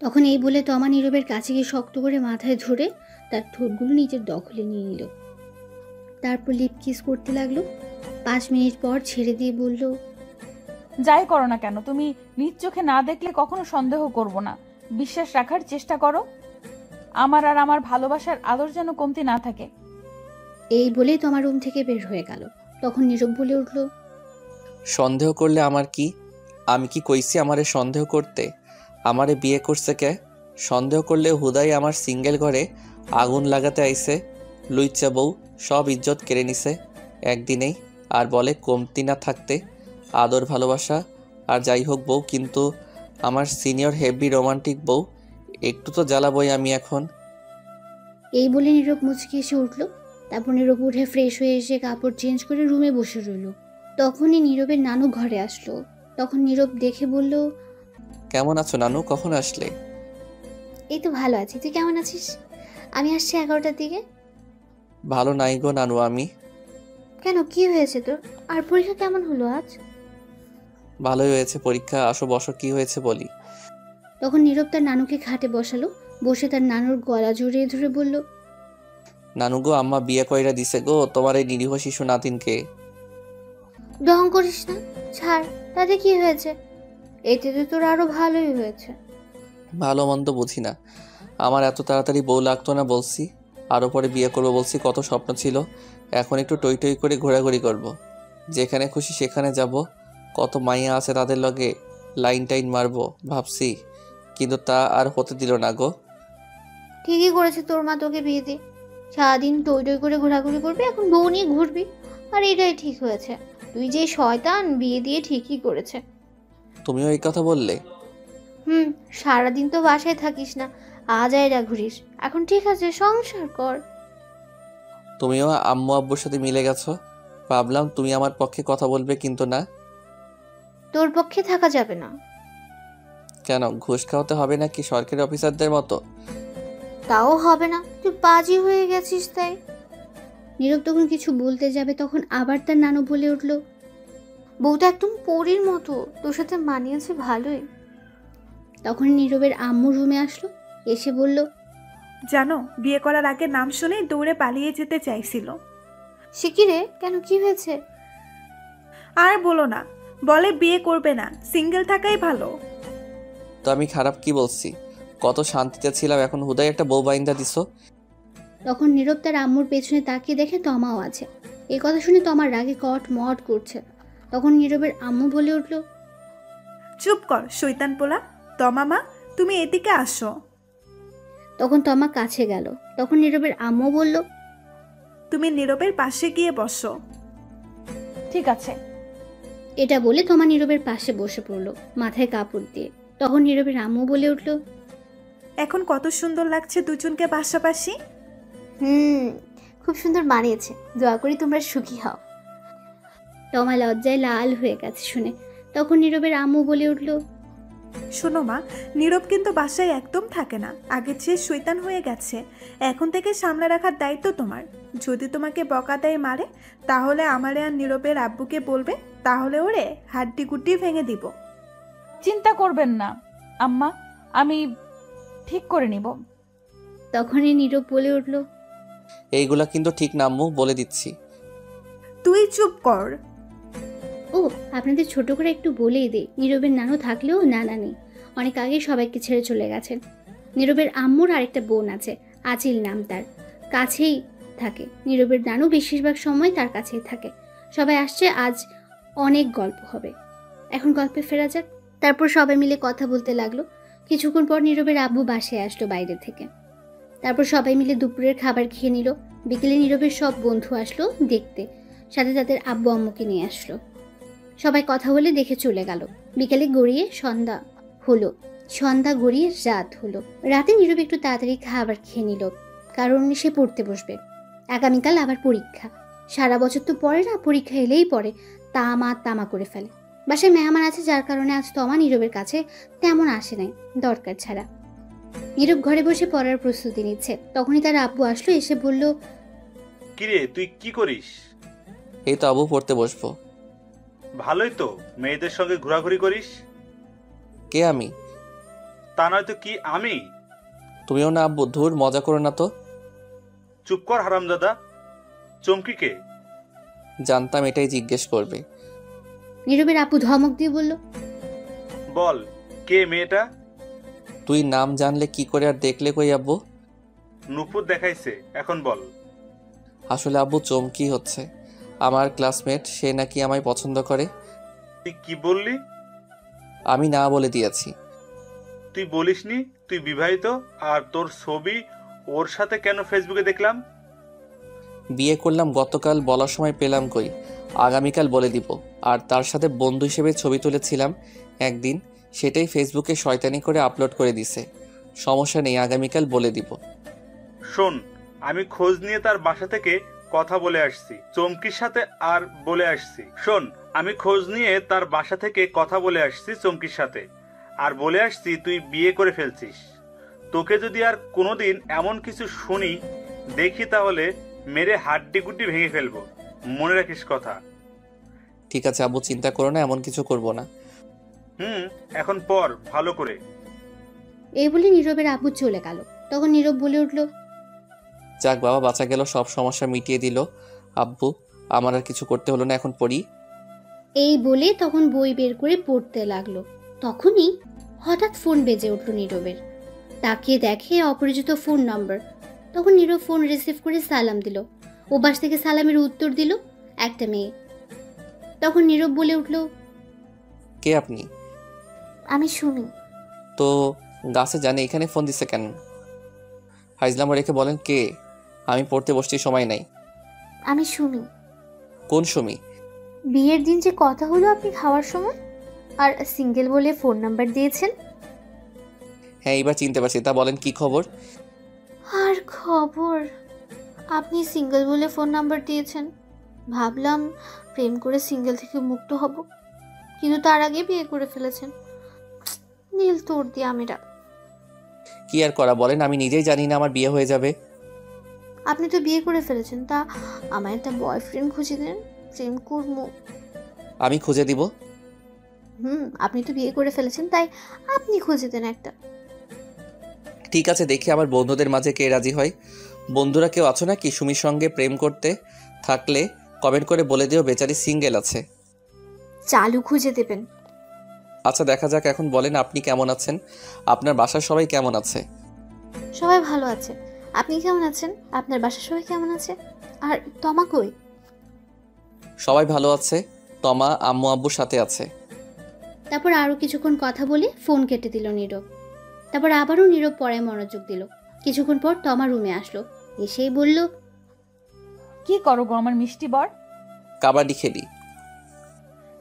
Speaker 1: তখন এই বলে তমা নীরবের কাছে গিয়ে শক্ত করে মাথায় ধরে তার ঠোঁটগুলো নিজের দখলে নিয়ে নিল। তারপর লিপ কিস করতে লাগলো। 5 মিনিট পর ছেড়ে দিয়ে বলল,
Speaker 7: যাই করো না কেন, তুমি নিজ চোখে না দেখলে কখনো সন্দেহ করব না। বিশ্বাস রাখার চেষ্টা করো। আমার আর আমার ভালোবাসার আদর যেন কমতি না থাকে।
Speaker 1: এই বলেই তোমার রুম থেকে বের হয়ে গেল। তখন নীরব বলে উঠল,
Speaker 2: সন্দেহ করলে আমার কি? আমি কি কইছি আমারে সন্দেহ করতে? আমারে বিয়ে করছে কে? সন্দেহ করলে হুদাই আমার সিঙ্গেল ঘরে আগুন লাগাতে আইছে। লুইচ্চা বউ সব ইজ্জত কেড়ে নিছে একদিনেই। আর বলে কমতি না থাকতে আদর ভালোবাসা। আর যাই হোক বউ, কিন্তু আমার সিনিয়র হেভি রোমান্টিক বউ, একটু তো জ্বালাবই আমি এখন।
Speaker 1: এই বলে নীরব মুচকি এসে উঠল। তারপর নীরব উঠে ফ্রেশ হয়ে এসে কাপড় চেঞ্জ করে রুমে বসে রইল। তখনই নীরবের নানু ঘরে আসলো। তখন নীরব দেখে বলল,
Speaker 2: কেমন আছো নানু, কখন আসলে?
Speaker 11: এই তো ভালো আছি, তুই কেমন আছিস? আমি আসছি 11টার দিকে।
Speaker 2: ভালো নাই গো নানু আমি।
Speaker 11: কেন, কি হয়েছে তোর? আর পরীক্ষা কেমন হলো আজ?
Speaker 2: ভালোই হয়েছে পরীক্ষা, আসো বসো, কি হয়েছে বলি।
Speaker 1: তখন নীরব তার নানুকে খাটে বসালো। বসে তার নানুর গলা জড়িয়ে ধরে বলল,
Speaker 2: নানু গো, আম্মা বিয়ে কইরা দিছে গো তোমার এই নিরীহ শিশু নাতিনকে।
Speaker 11: ঢং করিস না, ছাড়। তাতে কি হয়েছে? এতে তো তোর আরো ভালোই হয়েছে।
Speaker 2: ভালো মন্দ বুঝি না, আমার এত তাড়াতাড়ি বউ লাগতো না বলছি। আরও পরে বিয়ে করবো বলছি, কত স্বপ্ন ছিল। এখন একটু টই টই করে ঘোরাঘুরি করব। যেখানে খুশি সেখানে যাব। কত মাইয়া আছে তাদের লগে লাইন টাইন মারবো ভাবছি, কিন্তু তা আর হতে দিল না গো।
Speaker 11: ঠিকই করেছে তোর মা তোকে বিয়ে দিয়ে। সারাদিন টই টই করে ঘোরাঘুরি করবি, এখন বউ নিয়ে ঘুরবি। আর এটাই ঠিক হয়েছে। তুই যে শয়তান, বিয়ে দিয়ে ঠিকই করেছে।
Speaker 2: তুমিও এই কথা বললে?
Speaker 11: সারাদিন তো বাসায় থাকিস না, আজ আয়রা ঘুরিস। এখন ঠিক আছে, সংসার কর।
Speaker 2: তুমিও আম্মু আব্বুর সাথে মিলে গেছো। ভাবলাম তুমি আমার পক্ষে কথা বলবে, কিন্তু না।
Speaker 11: তোর পক্ষে থাকা যাবে না।
Speaker 2: কেন, ঘুষ খাওয়াতে হবে নাকি সরকারি অফিসারদের মতো?
Speaker 11: তাও হবে না, তুই পাজি হয়ে গেছিস তাই।
Speaker 1: নীরব তখন কিছু বলতে যাবে, তখন আবার তার নানু বলে উঠল,
Speaker 11: বউটা একদম পরীর মতো, তোর সাথে মানিয়েছে ভালোই।
Speaker 1: তখন নীরবের আম্মু রুমে আসলো। এসে বলল,
Speaker 3: জানো, বিয়ে করার আগে নাম শুনে দৌড়ে পালিয়ে যেতে চাইছিল।
Speaker 11: সে কি রে, কেন, কি হয়েছে?
Speaker 3: আর বলো না, বলে বিয়ে করবে না, সিঙ্গেল থাকাই ভালো।
Speaker 2: তো আমি খারাপ কি বলছি? কত শান্তিতে ছিলাম, এখন হুদাই একটা বউ বাইন্দা দিছো।
Speaker 1: তখন নীরব তার আম্মুর পেছনে তাকিয়ে দেখে তমাও আছে। এই কথা শুনে তমার রাগে কট মট করছে। তখন নীরবের আম্মু বলে উঠল,
Speaker 3: চুপ কর শৈতান পোলা। তমা মা, তুমি এদিকে আসো।
Speaker 1: তখন তমা কাছে গেল। তখন নীরবের আম্মু বলল,
Speaker 3: তুমি নীরবের পাশে গিয়ে বসো।
Speaker 7: ঠিক আছে।
Speaker 1: এটা বলে তমা নীরবের পাশে বসে পড়লো মাথায় কাপড় দিয়ে। তখন নীরবের আম্মু বলে উঠল,
Speaker 3: এখন কত সুন্দর লাগছে দুজনকে পাশাপাশি।
Speaker 11: খুব সুন্দর মানিয়েছে, দোয়া করি তোমরা সুখী হও।
Speaker 1: তমা লজ্জায় লাল হয়ে গেছে শুনে। তখন নীরবের আম্মু বলে উঠল,
Speaker 3: শোনো মা, নীরব কিন্তু বাসায় একদম থাকে না, আগের চেয়ে শৈতান হয়ে গেছে। এখন থেকে সামলে রাখার দায়িত্ব তোমার। যদি তোমাকে বকা দেয় মারে, তাহলে আমারে আর নীরবের আব্বুকে বলবে, তাহলে ওরে হাড্ডি গুড্ডি ভেঙে দিব।
Speaker 7: চিন্তা করবেন না আম্মা, আমি ঠিক করে নিব।
Speaker 1: তখনই নীরব বলে উঠল,
Speaker 2: এইগুলা কিন্তু ঠিক না আম্মু, বলে দিচ্ছি।
Speaker 3: তুই চুপ কর।
Speaker 1: ও আপনাদের ছোট করে একটু বলেই দে, নীরবের নানু থাকলেও নানা নেই, অনেক আগে সবাইকে ছেড়ে চলে গেছেন। নীরবের আম্মুর আরেকটা বোন আছে, আচিল নাম তার, কাছেই থাকে। নীরবের নানু বেশিরভাগ সময় তার কাছেই থাকে। সবাই আসছে, আজ অনেক গল্প হবে। এখন গল্পে ফেরা যাক। তারপর সবাই মিলে কথা বলতে লাগলো। কিছুক্ষণ পর নীরবের আব্বু বাসায় আসলো বাইরে থেকে। তারপর সবাই মিলে দুপুরের খাবার খেয়ে নিল। বিকেলে নীরবের সব বন্ধু আসলো দেখতে, সাথে তাদের আব্বু আম্মুকে নিয়ে আসলো। সবাই কথা বলে দেখে চলে গেল। বিকেলে গড়িয়ে সন্ধ্যা হলো, সন্ধ্যা গড়িয়ে রাত হলো। রাতে নীরব একটু তাড়াতাড়ি খাবার খেয়ে নিল, কারণ সে পড়তে বসবে। আগামীকাল আবার পরীক্ষা। সারা বছর তো পড়ে না, পরীক্ষা এলেই পড়ে তামা করে ফেলে। বাসায় মেহমান আছে, যার কারণে আজ তমা নীরবের কাছে তেমন আসে নাই, দরকার ছাড়া। নীরব ঘরে বসে পড়ার প্রস্তুতি নিচ্ছে। তখনই তার আব্বু আসলো, এসে বলল,
Speaker 10: কিরে তুই কি করিস?
Speaker 2: এই তো আব্বু, পড়তে বসবো।
Speaker 10: ভালোই তো, মেয়েদের সঙ্গে ঘোরাঘুরি করিস।
Speaker 2: কে আমি?
Speaker 10: তা নয়তো কি আমি?
Speaker 2: তুমিও না আব্বু, ধুর মজা করো না তো।
Speaker 10: চুপ কর হারামজাদা। চমকি কে?
Speaker 2: জানতাম এটাই জিজ্ঞেস করবে।
Speaker 1: নীরবের আব্বু ধমক দিয়ে বলল,
Speaker 10: বল কে মেয়েটা?
Speaker 2: তুই নাম জানলে কি করে আর দেখলে কই আব্বু?
Speaker 10: নুপুর দেখাইছে, এখন বল।
Speaker 2: আসলে আব্বু চমকি হচ্ছে, আমার ক্লাসমেট, সে নাকি আমায় পছন্দ করে।
Speaker 10: তুই কি বললি?
Speaker 2: আমি না বলে দিয়েছি।
Speaker 10: তুই বলিসনি তুই বিবাহিত, আর তোর ছবি ওর সাথে কেন ফেসবুকে দেখলাম?
Speaker 2: বিয়ে করলাম গতকাল, বলার সময় পেলাম কই, আগামীকাল বলে দিব। আর তার সাথে বন্ধু হিসেবে ছবি তুলেছিলাম একদিন, সেটাই ফেসবুকে শয়তানি করে আপলোড করে দিছে। সমস্যা নেই, আগামীকাল বলে দিব।
Speaker 10: শোন, আমি খোঁজ নিয়ে তার বাসা থেকে কথা বলে আসছি চমকির সাথে, আর বলে আসছি, শোন, আমি খোঁজ নিয়ে তার বাসা থেকে কথা বলে আসছি চমকির সাথে, আর বলে আসছি তুই বিয়ে করে ফেলছিস। তোকে যদি আর কোনোদিন এমন কিছু শুনি দেখি, তাহলে মেরে হাড্ডি গুড্ডি ভেঙে ফেলবো, মনে রাখিস কথা।
Speaker 2: ঠিক আছে আব্বু, চিন্তা করো না, এমন কিছু করব না।
Speaker 10: এখন পড় ভালো করে।
Speaker 1: এই বলে নীরবের আব্বু চলে গেল। তখন নীরব বলে উঠল,
Speaker 2: যাক বাবা, বাঁচা গেল, সব সমস্যা মিটিয়ে দিল আব্বু, আমার আর কিছু করতে হলো না, এখন পড়ি।
Speaker 1: এই বলে তখন বই বের করে পড়তে লাগলো। তখনই হঠাৎ ফোন বেজে উঠল নীরবের। তাকিয়ে দেখে অপরিচিত ফোন নম্বর। তখন নীরব ফোন রিসিভ করে সালাম দিল। ওপাশ থেকে সালামের উত্তর দিল একটা মেয়ে। তখন নীরব বলে উঠল,
Speaker 2: কে আপনি?
Speaker 11: আমি সুমি।
Speaker 2: তো গাছে জানে, এখানে ফোন দিছে কেন? হাইজলাম রেখে বলেন কে? আমি পড়তে বসছি, সময় নাই।
Speaker 11: আমি সুমি।
Speaker 2: কোন সুমি?
Speaker 11: বিয়ের দিন যে কথা হলো আপনি খাওয়ার সময়, আর সিঙ্গেল বলে ফোন নাম্বার দিয়েছেন।
Speaker 2: হ্যাঁ, এবার চিনতে পারছি। তা বলেন কি খবর?
Speaker 11: আর খবর, আপনি সিঙ্গেল বলে ফোন নাম্বার দিয়েছেন। ভাবলাম প্রেম করে সিঙ্গেল থেকে মুক্ত হব, কিন্তু তার আগে বিয়ে করে ফেলেছেন। নীল তোর দিয়ে আমিরা।
Speaker 2: কি আর করা বলেন, আমি নিজেই জানি না আমার বিয়ে হয়ে যাবে।
Speaker 11: আপনি তো বিয়ে করে ফেলেছেন, তা আমার একটা বয়ফ্রেন্ড খুঁজে দেন, প্রেম করবো।
Speaker 2: আমি খুঁজে দিব।
Speaker 11: আপনি তো বিয়ে করে ফেলেছেন, তাই আপনি খুঁজে দেন একটা।
Speaker 2: ঠিক আছে, দেখি আমার বন্ধুদের মাঝে কে রাজি হয়। বন্ধুরা কেউ আছো নাকি সুমির সঙ্গে প্রেম করতে? থাকলে কমেন্ট করে বলে দিও বেচারি সিঙ্গেল আছে।
Speaker 11: চালু খুঁজে দেবেন।
Speaker 2: আচ্ছা দেখা যাক, এখন বলেন আপনি কেমন আছেন? আপনার বাসার সবাই কেমন আছে?
Speaker 11: সবাই ভালো আছে। আপনি কেমন আছেন? আপনার বাসার সবাই কেমন আছে? আর তমা কই?
Speaker 2: সবাই ভালো আছে। তমা আম্মু আব্বুর সাথে আছে।
Speaker 1: তারপর আরও কিছুক্ষণ কথা বলে ফোন কেটে দিল নীরব। তারপর আবারও নীরব পড়ায় মনোযোগ দিল। কিছুক্ষণ পর তমা রুমে আসলো, এসেই বলল,
Speaker 7: কি করো গো আমার মিষ্টি বর?
Speaker 2: কাবাডি খেলি।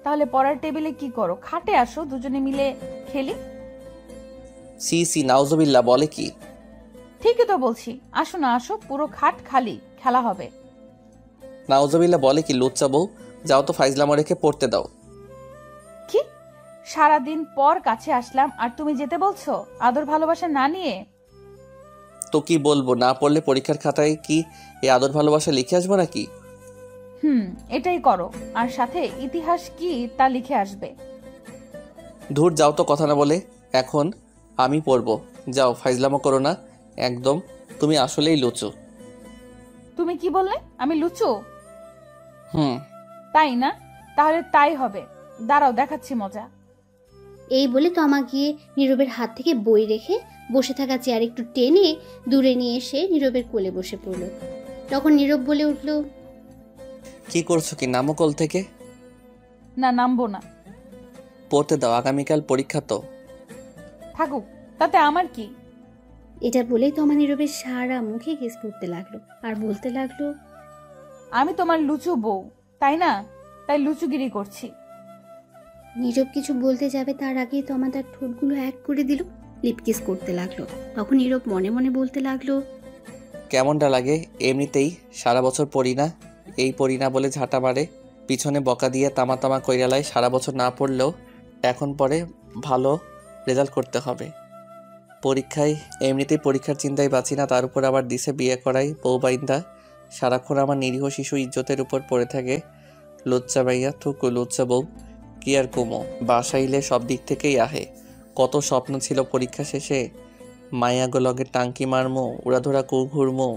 Speaker 7: তাহলে পড়ার টেবিলে কি করো? খাটে আসো, দুজনে মিলে খেলি।
Speaker 2: সি সি নাউজুবিল্লাহ, বলে কি?
Speaker 7: ঠিকই তো বলছি, আসো না আসো, পুরো খাট খালি, খেলা হবে।
Speaker 2: নাউজুবিল্লাহ বলে কি লুচ্চা বউ? যাও তো ফাইজলামো রেখে পড়তে দাও।
Speaker 7: কি সারাদিন পর কাছে আসলাম আর তুমি যেতে বলছো আদর ভালোবাসা না নিয়ে?
Speaker 2: তো কি বলবো, না পড়লে পরীক্ষার খাতায় কি এই আদর ভালোবাসা লিখে আসবো নাকি?
Speaker 7: এটাই করো, আর সাথে ইতিহাস কি তা লিখে আসবে।
Speaker 2: ধুর যাও তো কথা না বলে। এখন আমি পড়বো, যাও ফাইজলামো করো না একদম। তুমি আসলেই লুচু।
Speaker 7: তুমি কি বললে? আমি লুচু?
Speaker 2: হুম।
Speaker 7: তাই না? তাহলে তাই হবে, দাঁড়াও দেখাচ্ছি মজা।
Speaker 1: এই বলে তমা গিয়ে নীরবের হাত থেকে বই রেখে বসে থাকা চেয়ার একটু টেনে দূরে নিয়ে এসে নীরবের কোলে বসে পড়ল। তখন নীরব বলে উঠল,
Speaker 2: কি করছো কি, নামো কোল থেকে।
Speaker 7: না, নামবো না।
Speaker 2: পড়তে দাও, আগামীকাল পরীক্ষা তো।
Speaker 7: থাকুক, তাতে আমার কি?
Speaker 1: এটা বলেই তমা নীরবের সারা মুখে কিস করতে লাগলো আর বলতে লাগলো,
Speaker 7: আমি তোমার লুচু বউ, তাই না? তাই লুচুগিরি করছি।
Speaker 1: নীরব কিছু বলতে যাবে তার আগেই তমা তার ঠোঁটগুলো এক করে দিল, লিপকিস করতে লাগলো। তখন নীরব মনে মনে বলতে লাগলো,
Speaker 2: কেমনটা লাগে? এমনিতেই সারা বছর পড়ি না, এই পড়ি না বলে ঝাঁটা মারে, পিছনে বকা দিয়ে তামা তামা কইরালায়। সারা বছর না পড়লেও এখন পরে ভালো রেজাল্ট করতে হবে পরীক্ষায়। এমনিতেই পরীক্ষার চিন্তায় বাঁচি না, তার উপর আবার দিছে বিয়ে করাই বউ বাইন্দা। সারাক্ষণ আমার নিরীহ শিশু ইজ্জতের উপর পড়ে থাকে। লুচ্চা ভাইয়া থুকু লুচ্চা বউ, কি আর কুমো। বাসাইলে সব দিক থেকেই আহে। কত স্বপ্ন ছিল পরীক্ষা শেষে, মায়া গোলগে টাঙ্কি মারমো, উড়াধুরা কু ঘুরমো,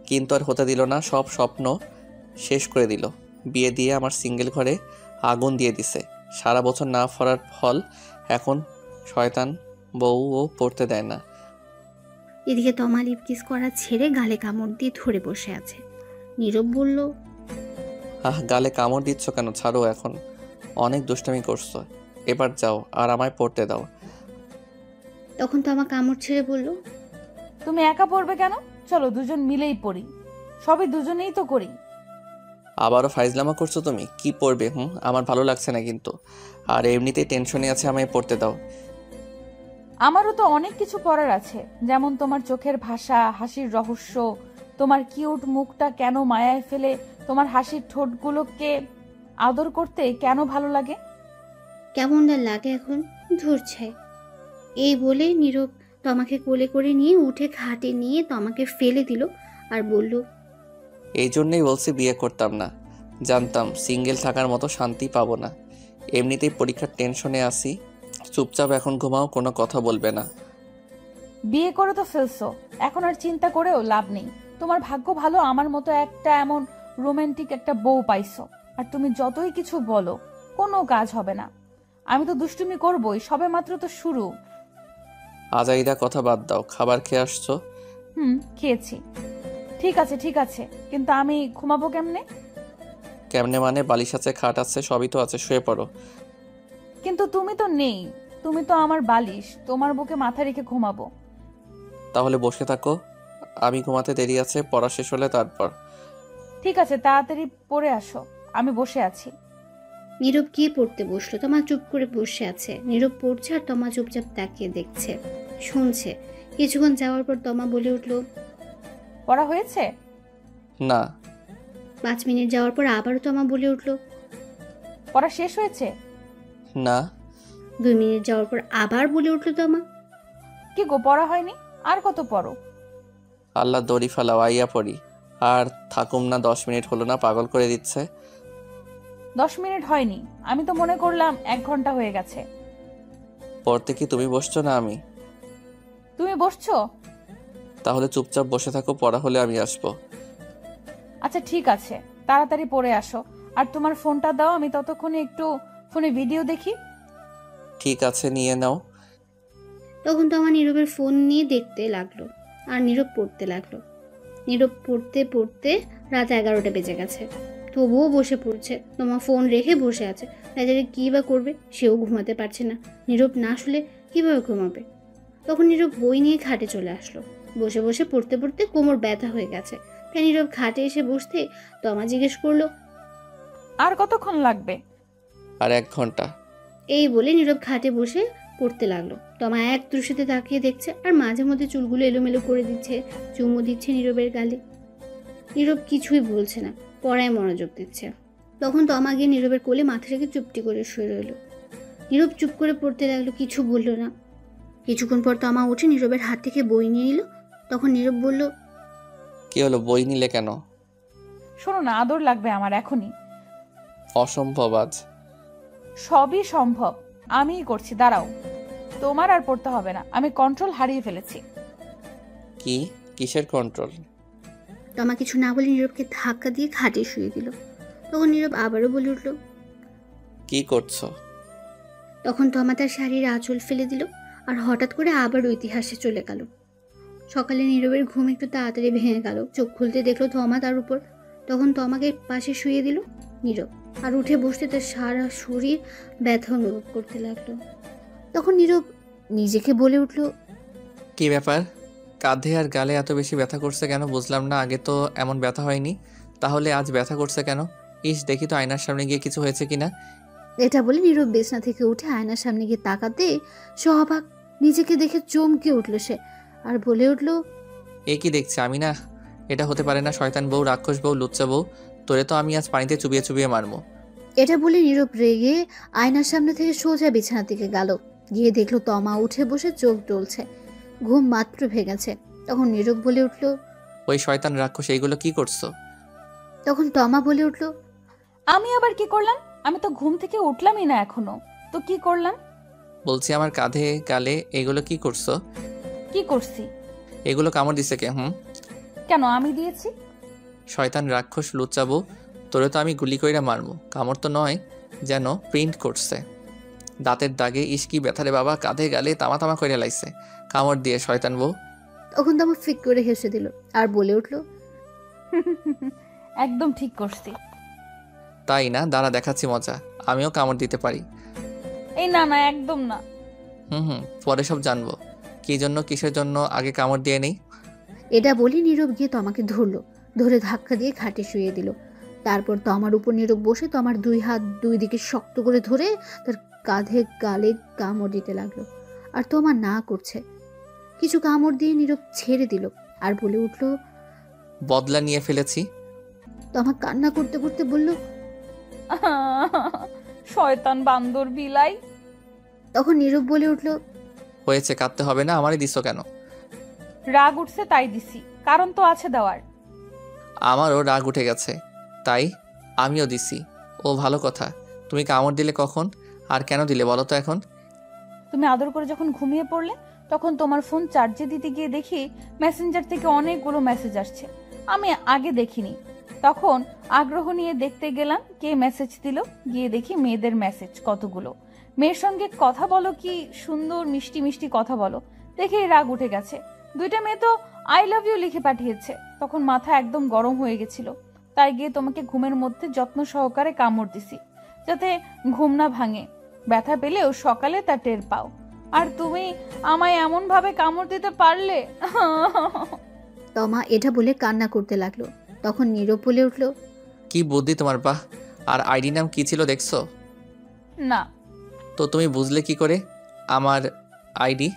Speaker 2: কিন্তু আর হতে দিল না। সব স্বপ্ন শেষ করে দিল। বিয়ে দিয়ে আমার সিঙ্গেল ঘরে আগুন দিয়ে দিছে। সারা বছর না পড়ার ফল এখন শয়তান বউও পড়তে দেয় না।
Speaker 1: এদিকে তমা লিপকিস করা ছেড়ে গালে কামড় দিয়ে ধরে বসে আছে। নীরব বলল,
Speaker 2: গালে কামড় দিচ্ছ কেন? ছাড়ো এখন, অনেক দুষ্টামি করছো, এবার যাও আর আমায় পড়তে দাও।
Speaker 1: তখন তমা কামড় ছেড়ে বলল,
Speaker 7: তুমি একা পড়বে কেন? চলো দুজন মিলেই পড়ি, সবই দুজনেই তো করি।
Speaker 2: আবারও ফাইজলামা করছো তুমি? কি পড়বে? আমার ভালো লাগছে না কিন্তু, আর এমনিতেই টেনশনে আছে, আমায় পড়তে দাও।
Speaker 7: আমারও তো অনেক কিছু পড়ার আছে, যেমন তোমার চোখের ভাষা, হাসির রহস্য, তোমার কিউট মুখটা কেন মায়ায় ফেলে, তোমার হাসির ঠোঁটগুলোকে আদর করতে কেন ভালো লাগে।
Speaker 1: কেমন লাগে এখন, ধরছে। এই বলে নীরব তমাকে কোলে করে নিয়ে উঠে খাটে নিয়ে তমাকে ফেলে দিল আর বলল,
Speaker 2: এই জন্যই বলছি বিয়ে করতাম না, জানতাম সিঙ্গেল থাকার মতো শান্তি পাবো না। এমনিতেই পরীক্ষার টেনশনে আসি, চুপচাপ এখন ঘুমাও, কোনো কথা বলবে না।
Speaker 7: বিয়ে করে তো ফেলছো, এখন আর চিন্তা করেও লাভ নেই। তোমার ভাগ্য ভালো, আমার মতো একটা এমন রোমান্টিক একটা বউ পাইছো। আর তুমি যতই কিছু বলো কোনো কাজ হবে না। আমি তো দুষ্টুমি করবোই, সবে মাত্র তো শুরু।
Speaker 2: আজাইরা কথা বাদ দাও, খাবার খেয়ে আসছো?
Speaker 7: খেয়েছি। ঠিক আছে ঠিক আছে, কিন্তু আমি ঘুমাবো কেমনে?
Speaker 2: কেমনে মানে? বালিশ আছে, খাট আছে, সবই তো আছে, শুয়ে পড়ো।
Speaker 7: কিন্তু তুমি তো নেই, তুমি তো আমার বালিশ, তোমার বুকে মাথা রেখে ঘুমাবো।
Speaker 2: তাহলে বসে থাকো, আমি ঘুমাতে দেরি আছে, পড়া শেষ হলে তারপর।
Speaker 7: ঠিক আছে, তাড়াতাড়ি পড়ে আসো, আমি বসে আছি।
Speaker 1: নীরব গিয়ে পড়তে বসলো। তমা চুপ করে বসে আছে। নীরব পড়ছে আর তমা চুপচাপ তাকিয়ে দেখছে, শুনছে। কিছুক্ষণ যাওয়ার পর তমা বলে উঠল,
Speaker 7: পড়া হয়েছে?
Speaker 2: না।
Speaker 1: 5 মিনিট যাওয়ার পর আবারও তমা বলে উঠল,
Speaker 7: পড়া শেষ হয়েছে?
Speaker 2: না।
Speaker 1: 2 মিনিট যাওয়ার পর আবার বলে উঠল তমা,
Speaker 7: কি গো পড়া হয়নি? আর কত পড়ো?
Speaker 2: আল্লাহ দড়ি ফেলাও, আইয়া পড়ি। আর থাকুম না, 10 মিনিট হলো না, পাগল করে দিচ্ছে।
Speaker 7: 10 মিনিট হয়নি, আমি তো মনে করলাম 1 ঘন্টা হয়ে গেছে।
Speaker 2: পড়তে কি তুমি বসছো না আমি?
Speaker 7: তুমি বসছো?
Speaker 2: তাহলে চুপচাপ বসে থাকো, পড়া হলে আমি আসবো।
Speaker 7: আচ্ছা ঠিক আছে, তাড়াতাড়ি পড়ে আসো। আর তোমার ফোনটা দাও, আমি ততক্ষণে একটু ফোনে ভিডিও দেখি।
Speaker 2: ঠিক আছে, নিয়ে নাও।
Speaker 1: তখন তো আমার নীরবের ফোন নিয়ে দেখতে লাগলো আর নীরব পড়তে লাগলো। নীরব পড়তে পড়তে রাত 11টা বেজে গেছে, তবুও বসে পড়ছে। তোমার ফোন রেখে বসে আছে। রাজারে কী বা করবে, সেও ঘুমাতে পারছে না। নীরব না শুলে কীভাবে ঘুমাবে? তখন নীরব বই নিয়ে খাটে চলে আসলো। বসে বসে পড়তে পড়তে কোমর ব্যথা হয়ে গেছে, তাই নীরব খাটে এসে বসতে তমা জিজ্ঞেস করলো,
Speaker 7: আর কতক্ষণ লাগবে?
Speaker 2: আর 1 ঘন্টা।
Speaker 1: এই বলে নীরব খাটে বসে পড়তে লাগলো। তমা এক দৃষ্টিতে তাকিয়ে দেখছে আর মাঝে মধ্যে চুলগুলো এলোমেলো করে দিচ্ছে, চুমু দিচ্ছে নীরবের গালে। নীরব কিছুই বলছে না, পড়ায় মনোযোগ দিচ্ছে। তখন তমা গিয়ে নীরবের কোলে মাথা রেখে চুপটি করে শুয়ে রইল। নীরব চুপ করে পড়তে লাগলো, কিছু বলল না। কিছুক্ষণ পর তমা উঠে নীরবের হাত থেকে বই নিয়ে এলো। তখন নীরব বলল,
Speaker 2: কি হলো, বই নিলে কেন?
Speaker 7: শোনো না, আদর লাগবে আমার এখনই।
Speaker 2: অসম্ভব আজ।
Speaker 7: সবই সম্ভব, আমিই করছি, দাঁড়াও। তোমার আর পড়তে হবে না, আমি কন্ট্রোল হারিয়ে ফেলেছি।
Speaker 2: কি? কিসের কন্ট্রোল?
Speaker 1: তমা কিছু না বলে নীরবকে ধাক্কা দিয়ে খাটে শুয়ে দিল। তখন নীরব আবারও বলে উঠল,
Speaker 2: কি করছো?
Speaker 1: তখন তমা তার শাড়ির আঁচল ফেলে দিল আর হঠাৎ করে আবার ইতিহাসে চলে গেল। সকালে নীরবের ঘুম একটু তাড়াতাড়ি ভেঙে গেল। চোখ খুলতে দেখলো তমা তার উপর। তখন তমাকে পাশে শুয়ে দিল নীরব, আর উঠে বসতে তার সারা শরীর ব্যথা অনুভব করতে লাগলো। তখন নীরব নিজেকে বলে উঠল,
Speaker 2: কি ব্যাপার, কাঁধে আর গালে এত বেশি ব্যথা করছে কেন? বুঝলাম না, আগে তো এমন ব্যথা হয়নি, তাহলে আজ ব্যথা করছে কেন? ইস, দেখি তো আয়নার সামনে গিয়ে কিছু হয়েছে কিনা।
Speaker 1: এটা বলে নীরব বিছানা থেকে উঠে আয়নার সামনে গিয়ে তাকাতে সহবাক নিজেকে দেখে চমকে উঠল সে, আর বলে উঠল,
Speaker 2: এ কি দেখছি আমি? না, এটা হতে পারে না। শয়তান বউ, রাক্ষস বউ, লুচ্চা বউ, তোরে তো আমি আজ পানিতে চুবিয়ে চুবিয়ে মারবো।
Speaker 1: এটা বলে নীরব রেগে আয়নার সামনে থেকে সোজা বিছানা থেকে গেল। গিয়ে দেখলো তমা উঠে বসে চোখ ডলছে, ঘুম মাত্র ভেঙেছে। তখন নীরব বলে উঠল,
Speaker 2: ওই শয়তান রাক্ষস, এইগুলো কি করছো?
Speaker 1: তখন তমা বলে উঠল,
Speaker 7: আমি আবার কি করলাম? আমি তো ঘুম থেকে উঠলামই না এখনো, তো কি করলাম?
Speaker 2: বলছি আমার কাঁধে গালে এগুলো কি করছো?
Speaker 7: কি করছি?
Speaker 2: এগুলো কামড় দিছে কে?
Speaker 7: কেন, আমি দিয়েছি?
Speaker 2: শয়তান রাক্ষস লুচ্চা বউ, তোরে তো আমি গুলি কইরা মারবো। কামড় তো নয়, যেন প্রিন্ট করছে দাঁতের দাগে। ইস কি ব্যথারে বাবা, কাঁধে গালে তামা তামা কইরা লাইছে কামড় দিয়ে শয়তান বউ।
Speaker 1: তখন তমা ফিক করে হেসে দিল আর বলে উঠল,
Speaker 7: একদম ঠিক করছি।
Speaker 2: তাই না? দাঁড়া, দেখাচ্ছি মজা, আমিও কামড় দিতে পারি।
Speaker 7: এই না না, একদম না।
Speaker 2: পরে সব জানবো কি জন্য কিসের জন্য, আগে কামড় দিয়ে নেই।
Speaker 1: এটা বলে নীরব গিয়ে তমাকে ধরলো, ধরে ধাক্কা দিয়ে খাটে শুয়ে দিল। তারপর তমার উপর নীরব বসে তমার 2 হাত 2 দিকে শক্ত করে ধরে তার কাঁধে গালে কামড় দিতে লাগলো। আর তমা না করছে। কিছু কামড় দিয়ে নীরব ছেড়ে দিল আর বলে উঠল,
Speaker 2: বদলা নিয়ে ফেলেছি।
Speaker 1: তমা কান্না করতে করতে বলল,
Speaker 7: শয়তান বান্দর বিলাই।
Speaker 1: তখন নীরব বলে উঠল,
Speaker 2: হয়েছে, কাঁদতে হবে না, আমারই দিছো কেন?
Speaker 7: রাগ উঠছে তাই দিছি, কারণ তো আছে দেওয়ার।
Speaker 2: আমারও রাগ উঠে গেছে, তাই আমিও দিছি। ও ভালো কথা, তুমি কামড় দিলে কখন আর কেন দিলে বলো তো এখন?
Speaker 7: তুমি আদর করে যখন ঘুমিয়ে পড়লে, তখন তোমার ফোন চার্জে দিতে গিয়ে দেখি মেসেঞ্জার থেকে অনেকগুলো মেসেজ আসছে, আমি আগে দেখিনি। তখন আগ্রহ নিয়ে দেখতে গেলাম কে মেসেজ দিল। গিয়ে দেখি মেয়েদের মেসেজ কতগুলো। মেয়ের সঙ্গে কথা বলো, কি সুন্দর মিষ্টি মিষ্টি কথা বলো, দেখে রাগ উঠে গেছে। 2টা মেয়ে তো আই লাভ ইউ লিখে পাঠিয়েছে। তখন মাথা একদম গরম হয়ে গেছিল, তাই গিয়ে তোমাকে ঘুমের মধ্যে যত্ন সহকারে কামড় দিছি, যাতে ঘুম না ভাঙে। ব্যথা পেলেও সকালে তা টের পাও। আর তুমি আমায় এমন ভাবে কামড় দিতে পারলে।
Speaker 1: তমা এটা বলে কান্না করতে লাগলো। তখন নীরব বলে উঠল,
Speaker 2: কি বুদ্ধি তোমার বাহ! আর আইডি নাম কি ছিল দেখছো?
Speaker 7: না।
Speaker 2: তো তুমি বুঝলে কি করে আমার আইডি?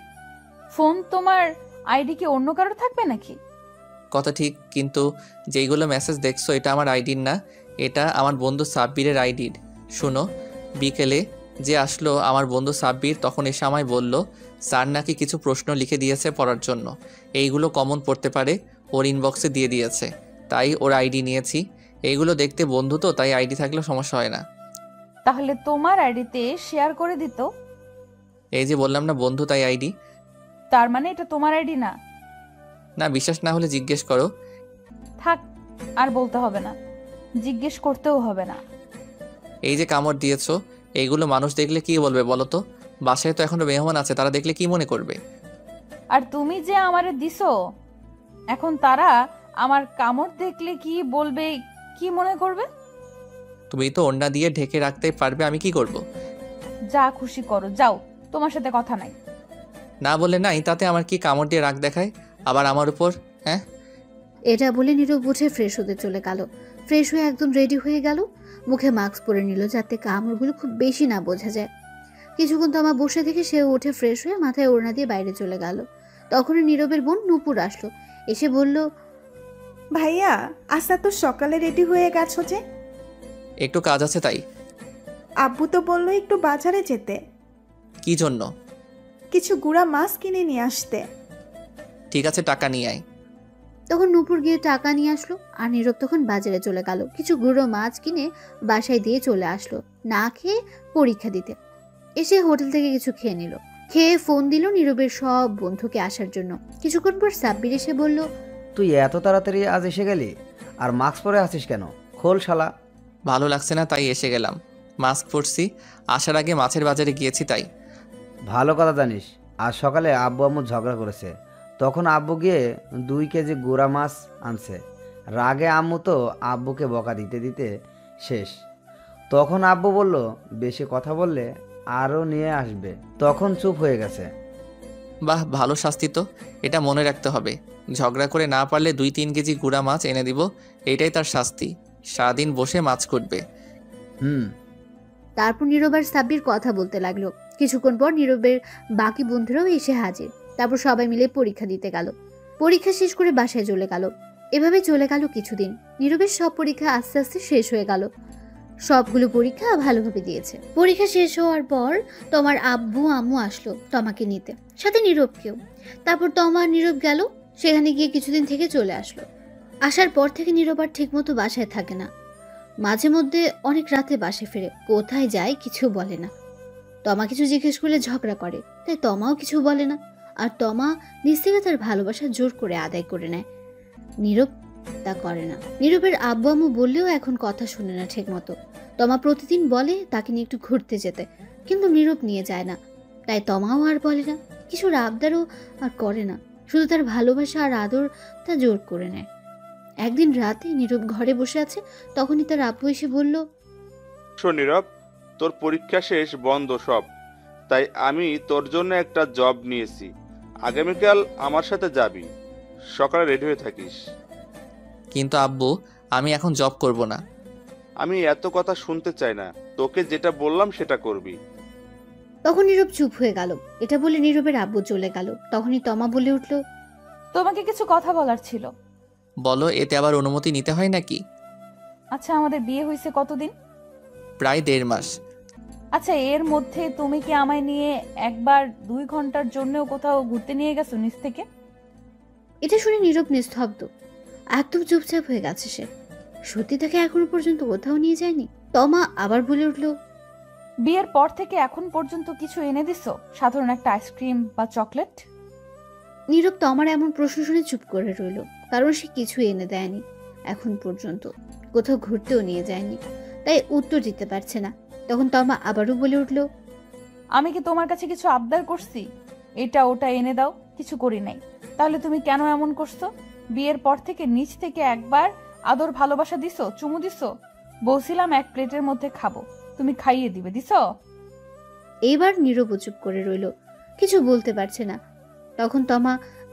Speaker 7: ফোন তোমার আইডি কি অন্য কারোর থাকবে নাকি?
Speaker 2: কথা ঠিক, কিন্তু যেইগুলো মেসেজ দেখছো এটা আমার আইডির না, এটা আমার বন্ধু সাব্বিরের আইডির। শুনো, বিকেলে যে আসলো আমার বন্ধু সাব্বির, তখন এসে আমায় বলল স্যার নাকি কিছু প্রশ্ন লিখে দিয়েছে পড়ার জন্য, এইগুলো কমন পড়তে পারে, ওর ইনবক্সে দিয়ে দিয়েছে, তাই ওর আইডি নিয়েছি। এইগুলো দেখতে বন্ধু তো, তাই আইডি থাকলে সমস্যা হয় না।
Speaker 7: তাহলে তোমার আইডিতে শেয়ার করে দিত।
Speaker 2: এই যে বললাম না বন্ধু, তাই আইডি।
Speaker 7: তার মানে এটা তোমার আইডি না?
Speaker 2: না, বিশ্বাস না হলে জিজ্ঞেস করো।
Speaker 7: থাক, আর বলতে হবে না, জিজ্ঞেস করতেও হবে না।
Speaker 2: এই যে কামড় দিয়েছো, এইগুলো মানুষ দেখলে কি বলবে বলো তো? বাসায় তো এখনো মেহমান আছে, তারা দেখলে কি মনে করবে?
Speaker 7: আর তুমি যে আমারে দিছো, এখন তারা আমার কামড় দেখলে কি বলবে, কি মনে করবে?
Speaker 2: তুমি তো ওড়না দিয়ে ঢেকে রাখতে পারবে, আমি কি করব?
Speaker 7: যা খুশি করো, যাও, তোমার সাথে কথা নাই।
Speaker 2: না বলে নাই, তাতে আমার কি কামড় দিয়ে রাগ দেখায় আবার আমার উপর? হ্যাঁ,
Speaker 1: এটা বলে নীরব উঠে ফ্রেশ হতে চলে গেল। ফ্রেশ হয়ে একদম রেডি হয়ে গেল, মুখে মাস্ক পরে নিল যাতে কামড়গুলো খুব বেশি না বোঝা যায়। কিছুক্ষণ তমা বসে থেকে সেও উঠে ফ্রেশ হয়ে মাথায় ওড়না দিয়ে বাইরে চলে গেল। তখনই নীরবের বোন নূপুর আসলো, এসে বলল,
Speaker 3: ভাইয়া আজটা তো সকালে রেডি হয়ে গেছো যে?
Speaker 2: একটু কাজ আছে তাই।
Speaker 3: আব্বু তো বললো একটু বাজারে যেতে,
Speaker 2: কি জন্য?
Speaker 3: কিছু গুঁড়া মাছ কিনে নিয়ে আসতে।
Speaker 2: ঠিক আছে, টাকা নিয়ে আয়।
Speaker 1: তখন নূপুর গিয়ে টাকা নিয়ে আসলো, আর নীরব তখন বাজারে চলে গেল কিছু গুঁড়ো মাছ কিনে বাসায় দিয়ে চলে আসলো না খেয়ে পরীক্ষা দিতে। এসে হোটেল থেকে কিছু খেয়ে নিল, খেয়ে ফোন দিল নীরবের সব বন্ধুকে আসার জন্য। কিছুক্ষণ পর সাব্বির এসে বলল,
Speaker 4: তুই এত তাড়াতাড়ি আজ এসে গেলি, আর মাস্ক পরে আছিস কেন? খোল শালা।
Speaker 2: ভালো লাগছে না তাই এসে গেলাম। মাস্ক পরছি, আসার আগে মাছের বাজারে গিয়েছি তাই।
Speaker 4: ভালো কথা জানিস, আজ সকালে আব্বু আম্মু ঝগড়া করেছে, তখন আব্বু গিয়ে 2 কেজি গুঁড়া মাছ আনছে। রাগে আম্মু তো আব্বুকে বকা দিতে দিতে শেষ। তখন আব্বু বলল বেশি কথা বললে আরও নিয়ে আসবে, তখন চুপ হয়ে গেছে।
Speaker 2: বাহ, ভালো শাস্তি তো, এটা মনে রাখতে হবে। ঝগড়া করে না পারলে 2-3 কেজি গুঁড়া মাছ এনে দিব, এটাই তার শাস্তি। সারাদিন বসে মাছ কুটবে।
Speaker 1: তারপর নীরব আর সাব্বির কথা বলতে লাগলো। কিছুক্ষণ পর নীরবের বাকি বন্ধুরাও এসে হাজির। তারপর সবাই মিলে পরীক্ষা দিতে গেল। পরীক্ষা শেষ করে বাসায় চলে গেল। এভাবে চলে গেল কিছুদিন। নীরবের সব পরীক্ষা আস্তে আস্তে শেষ হয়ে গেল। সবগুলো পরীক্ষা ভালোভাবে দিয়েছে। পরীক্ষা শেষ হওয়ার পর তোমার আব্বু আম্মু আসলো তমাকে নিতে, সাথে নীরবকেও। তারপর তমা আর নীরব গেল, সেখানে গিয়ে কিছুদিন থেকে চলে আসলো। আসার পর থেকে নীরব আর ঠিক মতো বাসায় থাকে না। মাঝে মধ্যে অনেক রাতে বাসায় ফেরে, কোথায় যায় কিছু বলে না। তমা কিছু জিজ্ঞেস করলে ঝগড়া করে, তাই তমাও কিছু বলে না। আর তমা নিজ থেকে তার ভালোবাসা জোর করে আদায় করে নেয়। নীরব তা করে না। নীরবের আব্বু আম্মু বললেও এখন কথা শুনে না ঠিক মতো। তমা প্রতিদিন বলে তাকে নিয়ে একটু ঘুরতে যেতে, কিন্তু নীরব নিয়ে যায় না। তাই তমাও আর বলে না, কিছু আবদারও আর করে না। শুধু তার ভালোবাসা আর আদর তা জোর করে নেয়। একদিন রাতে নীরব ঘরে বসে আছে, তখনই তার আব্বু এসে বলল,
Speaker 5: শোন নীরব, তোর পরীক্ষা শেষ, বন্ধ সব, তাই আমি তোর জন্য একটা জব নিয়েছি। আগামীকাল আমার সাথে যাবি, সকালে রেডি হয়ে থাকিস।
Speaker 2: কিন্তু আব্বু, আমি এখন জব করব না।
Speaker 5: আমি এত কথা শুনতে চাই না, তোকে যেটা বললাম সেটা করবি।
Speaker 1: তখন নীরব চুপ হয়ে গেল। এটা বলে নীরবের আব্বু চলে গেল। তখনই তমা বলে উঠল,
Speaker 7: তোমাকে কিছু কথা বলার ছিল।
Speaker 2: বলো, এতে আবার অনুমতি নিতে হয় নাকি?
Speaker 7: আচ্ছা, আমাদের বিয়ে হয়েছে কতদিন?
Speaker 2: প্রায় 1.5 মাস।
Speaker 7: আচ্ছা, এর মধ্যে তুমি কি আমায় নিয়ে একবার 2 ঘন্টার জন্যও কোথাও ঘুরতে নিয়ে গেছো নিজ থেকে?
Speaker 1: এটা শুনে নীরব নিস্তব্ধ, একদম চুপচাপ হয়ে গেছে সে। সত্যি তাকে এখনো পর্যন্ত কোথাও নিয়ে যায়নি। তমা আবার বলে উঠল,
Speaker 7: বিয়ের পর থেকে এখন পর্যন্ত কিছু এনে দিছো? সাধারণ একটা আইসক্রিম বা চকলেট?
Speaker 1: নীরব তমার এমন প্রশ্ন শুনে চুপ করে রইল, কারণ সে কিছু এনে দেয়নি এখন পর্যন্ত, কোথাও ঘুরতেও নিয়ে যায়নি, তাই উত্তর দিতে পারছে না। তখন তমা আবারও বলে উঠল,
Speaker 7: আমি কি তোমার কাছে কিছু আবদার করছি এটা ওটা এনে দাও? কিছু করি নাই। তাহলে তুমি কেন এমন করছো? বিয়ের পর থেকে নিজ থেকে একবার আদর ভালোবাসা দিছো, চুমু দিছো? বলছিলাম এক প্লেটের মধ্যে খাবো, তুমি খাইয়ে দিবে, দিছো?
Speaker 1: এইবার নীরব চুপ করে রইল, কিছু বলতে পারছে না। তখন তমা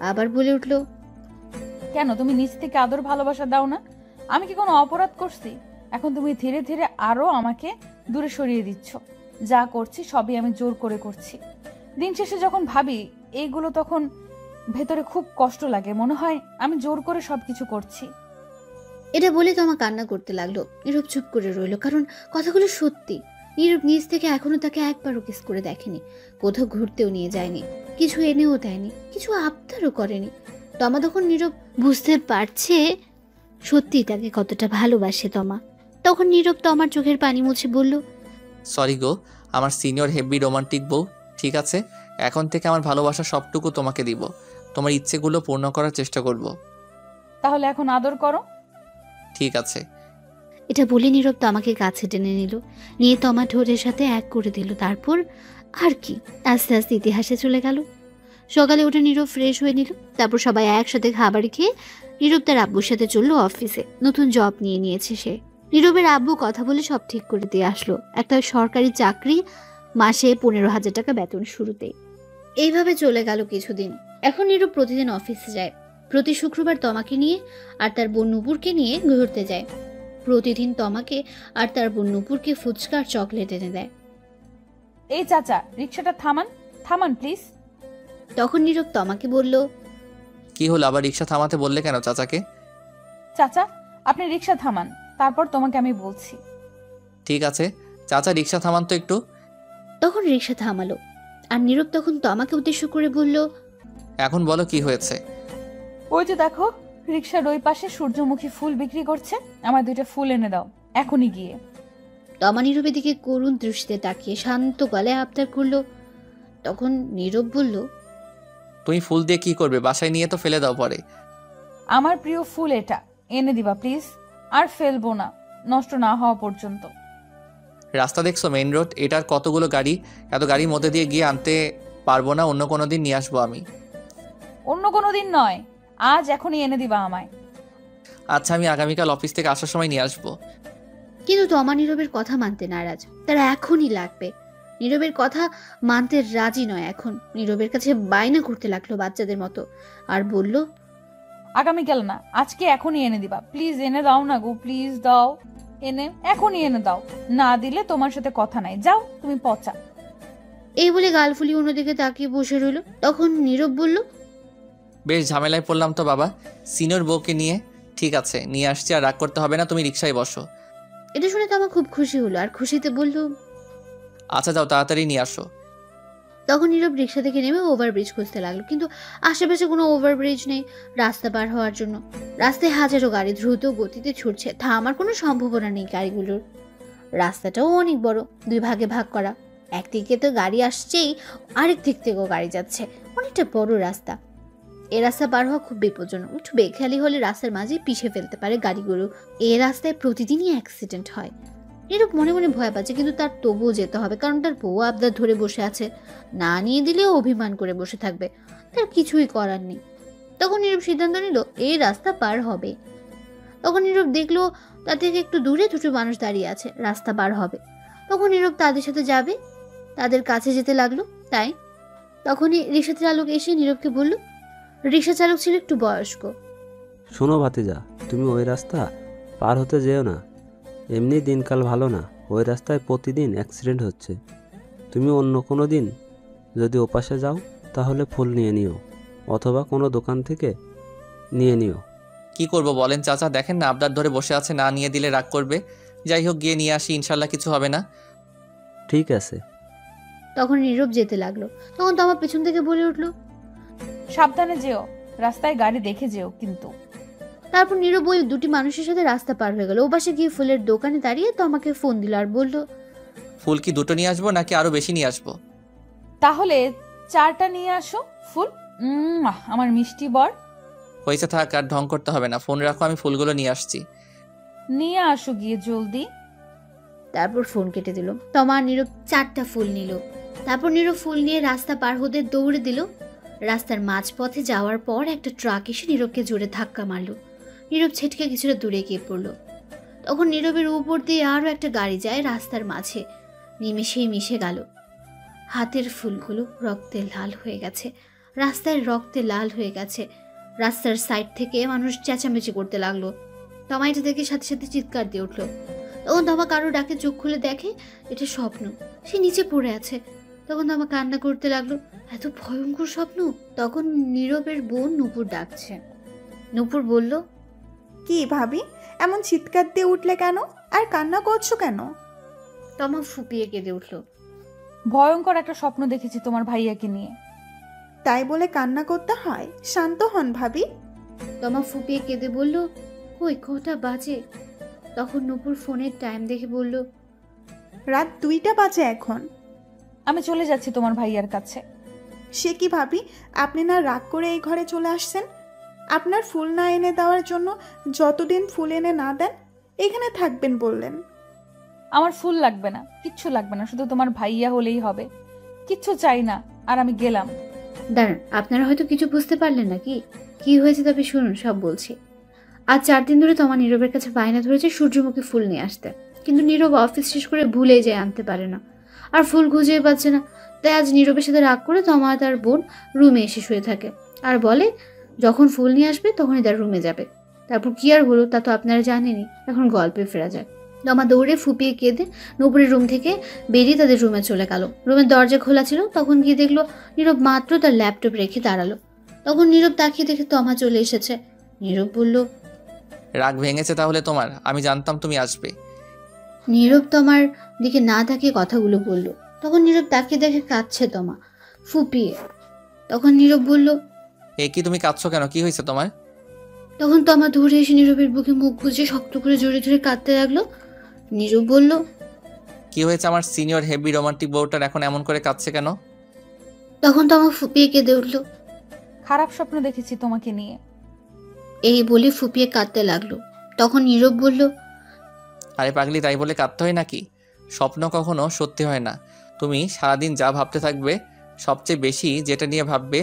Speaker 1: আবার বলে উঠল,
Speaker 7: কেন তুমি নিজ থেকে আদর ভালোবাসা দাও না? আমি কি কোনো অপরাধ করছি? এখন তুমি ধীরে ধীরে আরো আমাকে দূরে সরিয়ে দিচ্ছ। যা করছি সবই আমি জোর করে করছি। দিন শেষে যখন ভাবি এইগুলো, তখন ভেতরে খুব কষ্ট লাগে, মনে হয় আমি জোর করে সবকিছু করছি।
Speaker 1: এটা বলে তমা কান্না করতে লাগলো। নীরব চুপ করে রইল, কারণ কথাগুলো সত্যি। নীরব নিজ থেকে এখনো তাকে একবারও কিস করে দেখেনি, কোথাও ঘুরতেও নিয়ে যায়নি, কিছু এনেও দেয়নি, কিছু আবদারও করেনি। তমা তখন নীরব বুঝতে পারছে সত্যি তাকে কতটা ভালোবাসে তমা। তখন নীরব তমার চোখের পানি মুছে বলল,
Speaker 2: সরি গো, আমার সিনিয়র হেভি রোমান্টিক বউ। ঠিক আছে, এখন থেকে আমার ভালোবাসা সবটুকু তোমাকে দিব, তোমার ইচ্ছেগুলো পূর্ণ করার চেষ্টা করব।
Speaker 7: তাহলে এখন আদর করো।
Speaker 2: ঠিক আছে।
Speaker 1: এটা বলে নীরব তমাকে কাছে টেনে নিল, নিয়ে তমা ঠোঁটের সাথে এক করে দিল। তারপর আর কি, আস্তে আস্তে ইতিহাসে চলে গেল। সকালে উঠে নীরব ফ্রেশ হয়ে নিল। তারপর সবাই একসাথে খাবার খেয়ে নীরব তার আব্বুর সাথে চলল অফিসে। নতুন জব নিয়েছে সে। নীরবের আব্বু কথা বলে সব ঠিক করে দিয়ে আসলো। একটা সরকারি চাকরি, মাসে 15,000 টাকা বেতন শুরুতেই। এইভাবে চলে গেল কিছুদিন। এখন নীরব প্রতিদিন অফিসে যায়। প্রতি শুক্রবার তমাকে নিয়ে আর তার বোন নূপুরকে নিয়ে ঘুরতে যায়। প্রতিদিন তমাকে আর তার বোন নূপুরকে ফুচকা আর চকলেট এনে দেয়।
Speaker 7: এই চাচা, রিক্সাটা থামান, থামান প্লিজ।
Speaker 1: তখন নীরব তমাকে বলল,
Speaker 2: কি হলো, আবার রিক্সা থামাতে বললে কেন চাচাকে?
Speaker 7: চাচা, আপনি রিক্সা থামান, তারপর তোমাকে আমি বলছি।
Speaker 2: ঠিক আছে চাচা, রিক্সা থামান তো একটু।
Speaker 1: তখন রিক্সা থামালো। আর নীরব তখন তমাকে উদ্দেশ্য করে বলল,
Speaker 2: এখন বলো কি হয়েছে?
Speaker 7: ওই যে দেখো, রিক্সার ওই পাশে সূর্যমুখী ফুল বিক্রি করছে, আমার 2টা ফুল এনে দাও এখনই গিয়ে।
Speaker 1: তমা নীরবের দিকে করুণ দৃষ্টিতে তাকিয়ে শান্ত গলায় আবদার করলো। তখন নীরব বলল,
Speaker 2: তুমি ফুল দিয়ে কি করবে? বাসায় নিয়ে তো ফেলে দাও পরে।
Speaker 7: আমার প্রিয় ফুল এটা, এনে দিবা প্লিজ, আর ফেলবো না নষ্ট না হওয়া পর্যন্ত।
Speaker 2: রাস্তা দেখছো, মেইন রোড, এটার কতগুলো গাড়ি, এত গাড়ির মধ্যে দিয়ে গিয়ে আনতে পারবো না, অন্য কোনো দিন নিয়ে আসবো আমি।
Speaker 7: অন্য কোনো দিন নয়, আজ এখনই এনে দিবা আমায়।
Speaker 2: আচ্ছা, আমি আগামীকাল অফিস থেকে আসার সময় নিয়ে আসবো।
Speaker 1: কিন্তু তমা নীরবের কথা মানতে নারাজ। তারা এখনই লাগবে। নীরবের কথা মানতে রাজি নয়। এখন নীরবের কাছে বায়না করতে লাগলো বাচ্চাদের মতো, আর বলল,
Speaker 7: আগামীকাল না, আজকে এখনই এনে দিবা প্লিজ, এনে দাও না গো, প্লিজ দাও, এনে এখনই এনে দাও, না দিলে তোমার সাথে কথা নাই, যাও তুমি পচা।
Speaker 1: এই বলে গাল ফুলিয়ে অন্যদিকে তাকিয়ে বসে রইল। তখন নীরব বলল,
Speaker 2: বেশ ঝামেলায় পড়লাম তো বাবা, সিনিয়র বউকে নিয়ে। ঠিক আছে, নিয়ে আসছি, আর রাগ করতে হবে না, তুমি রিক্সায় বসো।
Speaker 1: এটা শুনে তো আমার খুব খুশি হলো, আর খুশিতে বলল,
Speaker 2: আচ্ছা যাও, তাড়াতাড়ি নিয়ে আসো।
Speaker 1: তখন নীরব রিক্সা থেকে নেমে ওভারব্রিজ খুঁজতে লাগলো, কিন্তু আশেপাশে কোনো ওভারব্রিজ নেই রাস্তা পার হওয়ার জন্য। রাস্তায় হাজারো গাড়ি দ্রুত গতিতে ছুটছে, থামার কোনো সম্ভাবনা নেই গাড়িগুলোর। রাস্তাটাও অনেক বড়, 2 ভাগে ভাগ করা। একদিকে তো গাড়ি আসছেই, আরেক দিক থেকেও গাড়ি যাচ্ছে। অনেকটা বড় রাস্তা। এ রাস্তা পার হওয়া খুব বিপজ্জনক। একটু বেখেয়ালি হলে রাস্তার মাঝে পিষে ফেলতে পারে গাড়িগুলো। এ রাস্তায় প্রতিদিনই অ্যাক্সিডেন্ট হয়। নীরব মনে মনে ভয় পাচ্ছে, কিন্তু তার তবুও যেতে হবে, কারণ তার বউ আবদার ধরে বসে আছে। না নিয়ে দিলেও অভিমান করে বসে থাকবে, তার কিছুই করার নেই। তখন নীরব সিদ্ধান্ত নিল এই রাস্তা পার হবে। তখন নীরব দেখলো তার থেকে একটু দূরে 2টো মানুষ দাঁড়িয়ে আছে, রাস্তা পার হবে। তখন নীরব তাদের সাথে যাবে, তাদের কাছে যেতে লাগলো। তাই তখনই রিক্সা চালক এসে নীরবকে বলল, রিক্সা চালক ছিল একটু বয়স্ক।
Speaker 9: শোনো ভাতিজা, তুমি ওই রাস্তা পার হতে যেও না, এমনি দিনকাল ভালো না, ওই রাস্তায় প্রতিদিন অ্যাক্সিডেন্ট হচ্ছে। তুমি অন্য কোনো দিন যদি ওপাশে যাও তাহলে ফুল নিয়ে নিও, অথবা কোনো দোকান থেকে নিয়ে নিও।
Speaker 2: কি করব বলেন চাচা, দেখেন না আবদার ধরে বসে আছে, না নিয়ে দিলে রাগ করবে। যাই হোক, গিয়ে নিয়ে আসি, ইনশাল্লাহ কিছু হবে না।
Speaker 9: ঠিক আছে।
Speaker 1: তখন নীরব যেতে লাগলো। তখন তো আমার পেছন থেকে বলে উঠলো,
Speaker 7: সাবধানে যেও, রাস্তায় গাড়ি দেখে যেও কিন্তু।
Speaker 1: তারপর নীরব ওই 2টি মানুষের সাথে রাস্তা পার হয়ে গেল। ওপাশে গিয়ে ফুলের দোকানে দাঁড়িয়ে তো আমাকে ফোন দিল আর বলল,
Speaker 2: ফুল কি 2টো নিয়ে আসবো নাকি আরো বেশি নিয়ে আসবো?
Speaker 7: তাহলে 4টা নিয়ে আসো ফুল। আমার মিষ্টি বর।
Speaker 2: হয়েছে, থাক, আর ঢং করতে হবে না, ফোন রাখো, আমি ফুলগুলো নিয়ে আসছি।
Speaker 7: নিয়ে আসো গিয়ে জলদি।
Speaker 1: তারপর ফোন কেটে দিল। তমা নীরব 4টা ফুল নিল। তারপর নীরব ফুল নিয়ে রাস্তা পার হতে দৌড়ে দিল। রাস্তার মাঝপথে যাওয়ার পর একটা ট্রাক এসে নীরবকে জোরে ধাক্কা মারল। নীরব ছেটকে কিছুটা দূরে গিয়ে পড়ল। তখন নীরবের উপর দিয়ে আরও একটা গাড়ি যায় রাস্তার মাঝে, নিমেষেই মিশে গেল। হাতের ফুলগুলো রক্তে লাল হয়ে গেছে, রাস্তায় রক্তে লাল হয়ে গেছে। রাস্তার সাইড থেকে মানুষ চেঁচামেচি করতে লাগলো। তমা এটা দেখে সাথে সাথে চিৎকার দিয়ে উঠল। তখন তমা কারো ডাকে চোখ খুলে দেখে এটা স্বপ্ন, সে নিচে পড়ে আছে। তখন তমা কান্না করতে লাগলো, এত ভয়ঙ্কর স্বপ্ন। তখন নীরবের বোন নূপুর ডাকছে। নূপুর বলল,
Speaker 3: কি ভাবি, এমন চিৎকার দিয়ে উঠলে কেন, আর কান্না করছো কেন?
Speaker 1: তমা ফুপিয়ে কেঁদে উঠল।
Speaker 7: ভয়ঙ্কর একটা স্বপ্ন দেখেছি তোমার ভাইয়াকে নিয়ে।
Speaker 3: তাই বলে কান্না করতে হয়? শান্ত হন ভাবি।
Speaker 1: তমা ফুপিয়ে কেঁদে বলল, কই কটা বাজে? তখন নূপুর ফোনের টাইম দেখে বলল,
Speaker 3: রাত 2টা বাজে এখন।
Speaker 7: আমি চলে যাচ্ছি তোমার ভাইয়ার কাছে।
Speaker 3: সে কি ভাবি, আপনি না রাগ করে এই ঘরে চলে আসছেন? আপনার ফুল না এনে দেওয়ার জন্য যতদিন ফুল এনে না দেন এখানে থাকবেন বললেন।
Speaker 7: আমার ফুল লাগবে না, কিচ্ছু লাগবে না, শুধু তোমার ভাইয়া হলেই হবে। কিচ্ছু চাই না। আর আমি গেলাম।
Speaker 1: দাঁড়ান, আপনারা হয়তো কিছু বুঝতে পারলেন না। কি হয়েছে তবে শুনুন, সব বলছি। আজ 4 দিন ধরে তোমার নীরবের কাছে বায়না ধরেছে সূর্যমুখী ফুল নিয়ে আসতে, কিন্তু নীরব অফিস শেষ করে ভুলে যায়, আনতে পারে না। আর ফুল খুঁজেই পাচ্ছে না। তাই আজ নীরবের সাথে রাগ করে তমা তার বোন রুমে এসে শুয়ে থাকে আর বলে যখন ফুল নিয়ে আসবে তখনই তার রুমে যাবে। তারপর কি আর হলো তা তো আপনারা জানেনই। এখন গল্পে ফেরা যায়। তমা দৌড়ে ফুপিয়ে কেঁদে নূপুরের রুম থেকে বেরিয়ে তাদের রুমে চলে গেল। রুমের দরজা খোলা ছিল, তখন গিয়ে দেখলো নীরব মাত্র তার ল্যাপটপ রেখে দাঁড়ালো। তখন নীরব তাকিয়ে দেখে তমা চলে এসেছে। নীরব বলল,
Speaker 2: রাগ ভেঙেছে তাহলে তোমার? আমি জানতাম তুমি আসবে।
Speaker 1: নীরব তমার দিকে না তাকিয়ে কথাগুলো বলল। তখন নীরব তাকিয়ে দেখে কাঁদছে তমা, ফুপিয়ে। তখন নীরব বলল,
Speaker 2: এ কি, তুমি কাঁদছো কেন? কি হয়েছে তোমার?
Speaker 1: তখন তমা দৌড়ে এসে নীরবের বুকে মুখ গুজে শক্ত করে জড়িয়ে ধরে কাঁদতে লাগলো। নীরব বলল,
Speaker 2: কি হয়েছে? আমার সিনিয়র হেভি রোমান্টিক বউটার এখন এমন করে কাঁদছে কেন?
Speaker 1: তখন তমা ফুপিয়ে কেঁদে উঠল।
Speaker 7: খারাপ স্বপ্ন দেখেছি তোমাকে নিয়ে।
Speaker 1: এই বলে ফুপিয়ে কাঁদতে লাগলো। তখন নীরব বলল,
Speaker 2: আরে পাগলি, তাই বলে কাঁদতে হয় নাকি? স্বপ্ন কখনো সত্যি হয় না। তুমি সারাদিন যা ভাবতে থাকবে, সবচেয়ে বেশি যেটা নিয়ে ভাববে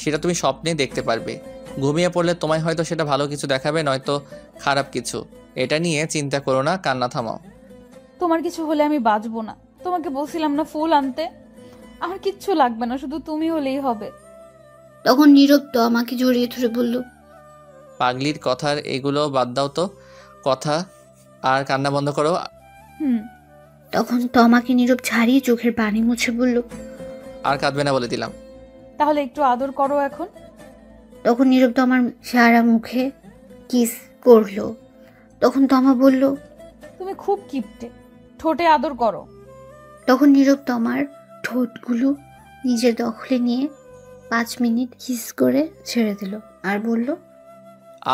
Speaker 2: সেটা তুমি স্বপ্নে দেখতে পারবে। ঘুমিয়ে পড়লে তোমায় হয়তো সেটা ভালো কিছু দেখাবে, নয়তো খারাপ কিছু। এটা নিয়ে চিন্তা করো না, কান্না থামাও।
Speaker 7: তোমার কিছু হলে আমি বাঁচবো না। তোমাকে বলছিলাম না ফুল আনতে। আমার কিচ্ছু লাগবে না, শুধু তুমি হলেই হবে।
Speaker 1: তখন নীরব তমাকে জড়িয়ে ধরে বলল,
Speaker 2: পাগলির কথার এগুলো বাদ দাও তো, কথা আর কান্না বন্ধ করো।
Speaker 1: তখন তমাকে নীরব ছাড়িয়ে চোখের পানি মুছে বলল,
Speaker 2: আর কাঁদবে না বলে দিলাম।
Speaker 7: তাহলে একটু আদর করো এখন।
Speaker 1: তখন নীরব তমার সারা মুখে কিস করলো। তখন তমা বলল,
Speaker 7: তুমি খুব কিপটে, ঠোঁটে আদর করো।
Speaker 1: তখন নীরব তমার ঠোঁটগুলো নিজের দখলে নিয়ে 5 মিনিট কিস করে ছেড়ে দিল আর বলল,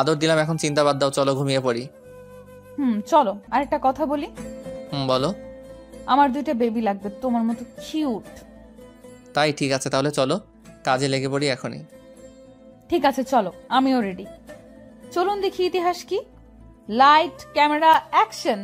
Speaker 2: আদর দিলাম, এখন চিন্তা বাদ দাও, চলো ঘুমিয়ে পড়ি।
Speaker 7: চলো। আরেকটা কথা বলি।
Speaker 2: বলো।
Speaker 7: আমার 2টা বেবি লাগবে, তোমার মতো কিউট।
Speaker 2: তাই ঠিক আছে, তাহলে চলো কাজে লেগে পড়ি এখনই।
Speaker 7: ঠিক আছে চলো, আমিও রেডি। চলুন দেখি ইতিহাস কি। Light, camera, action.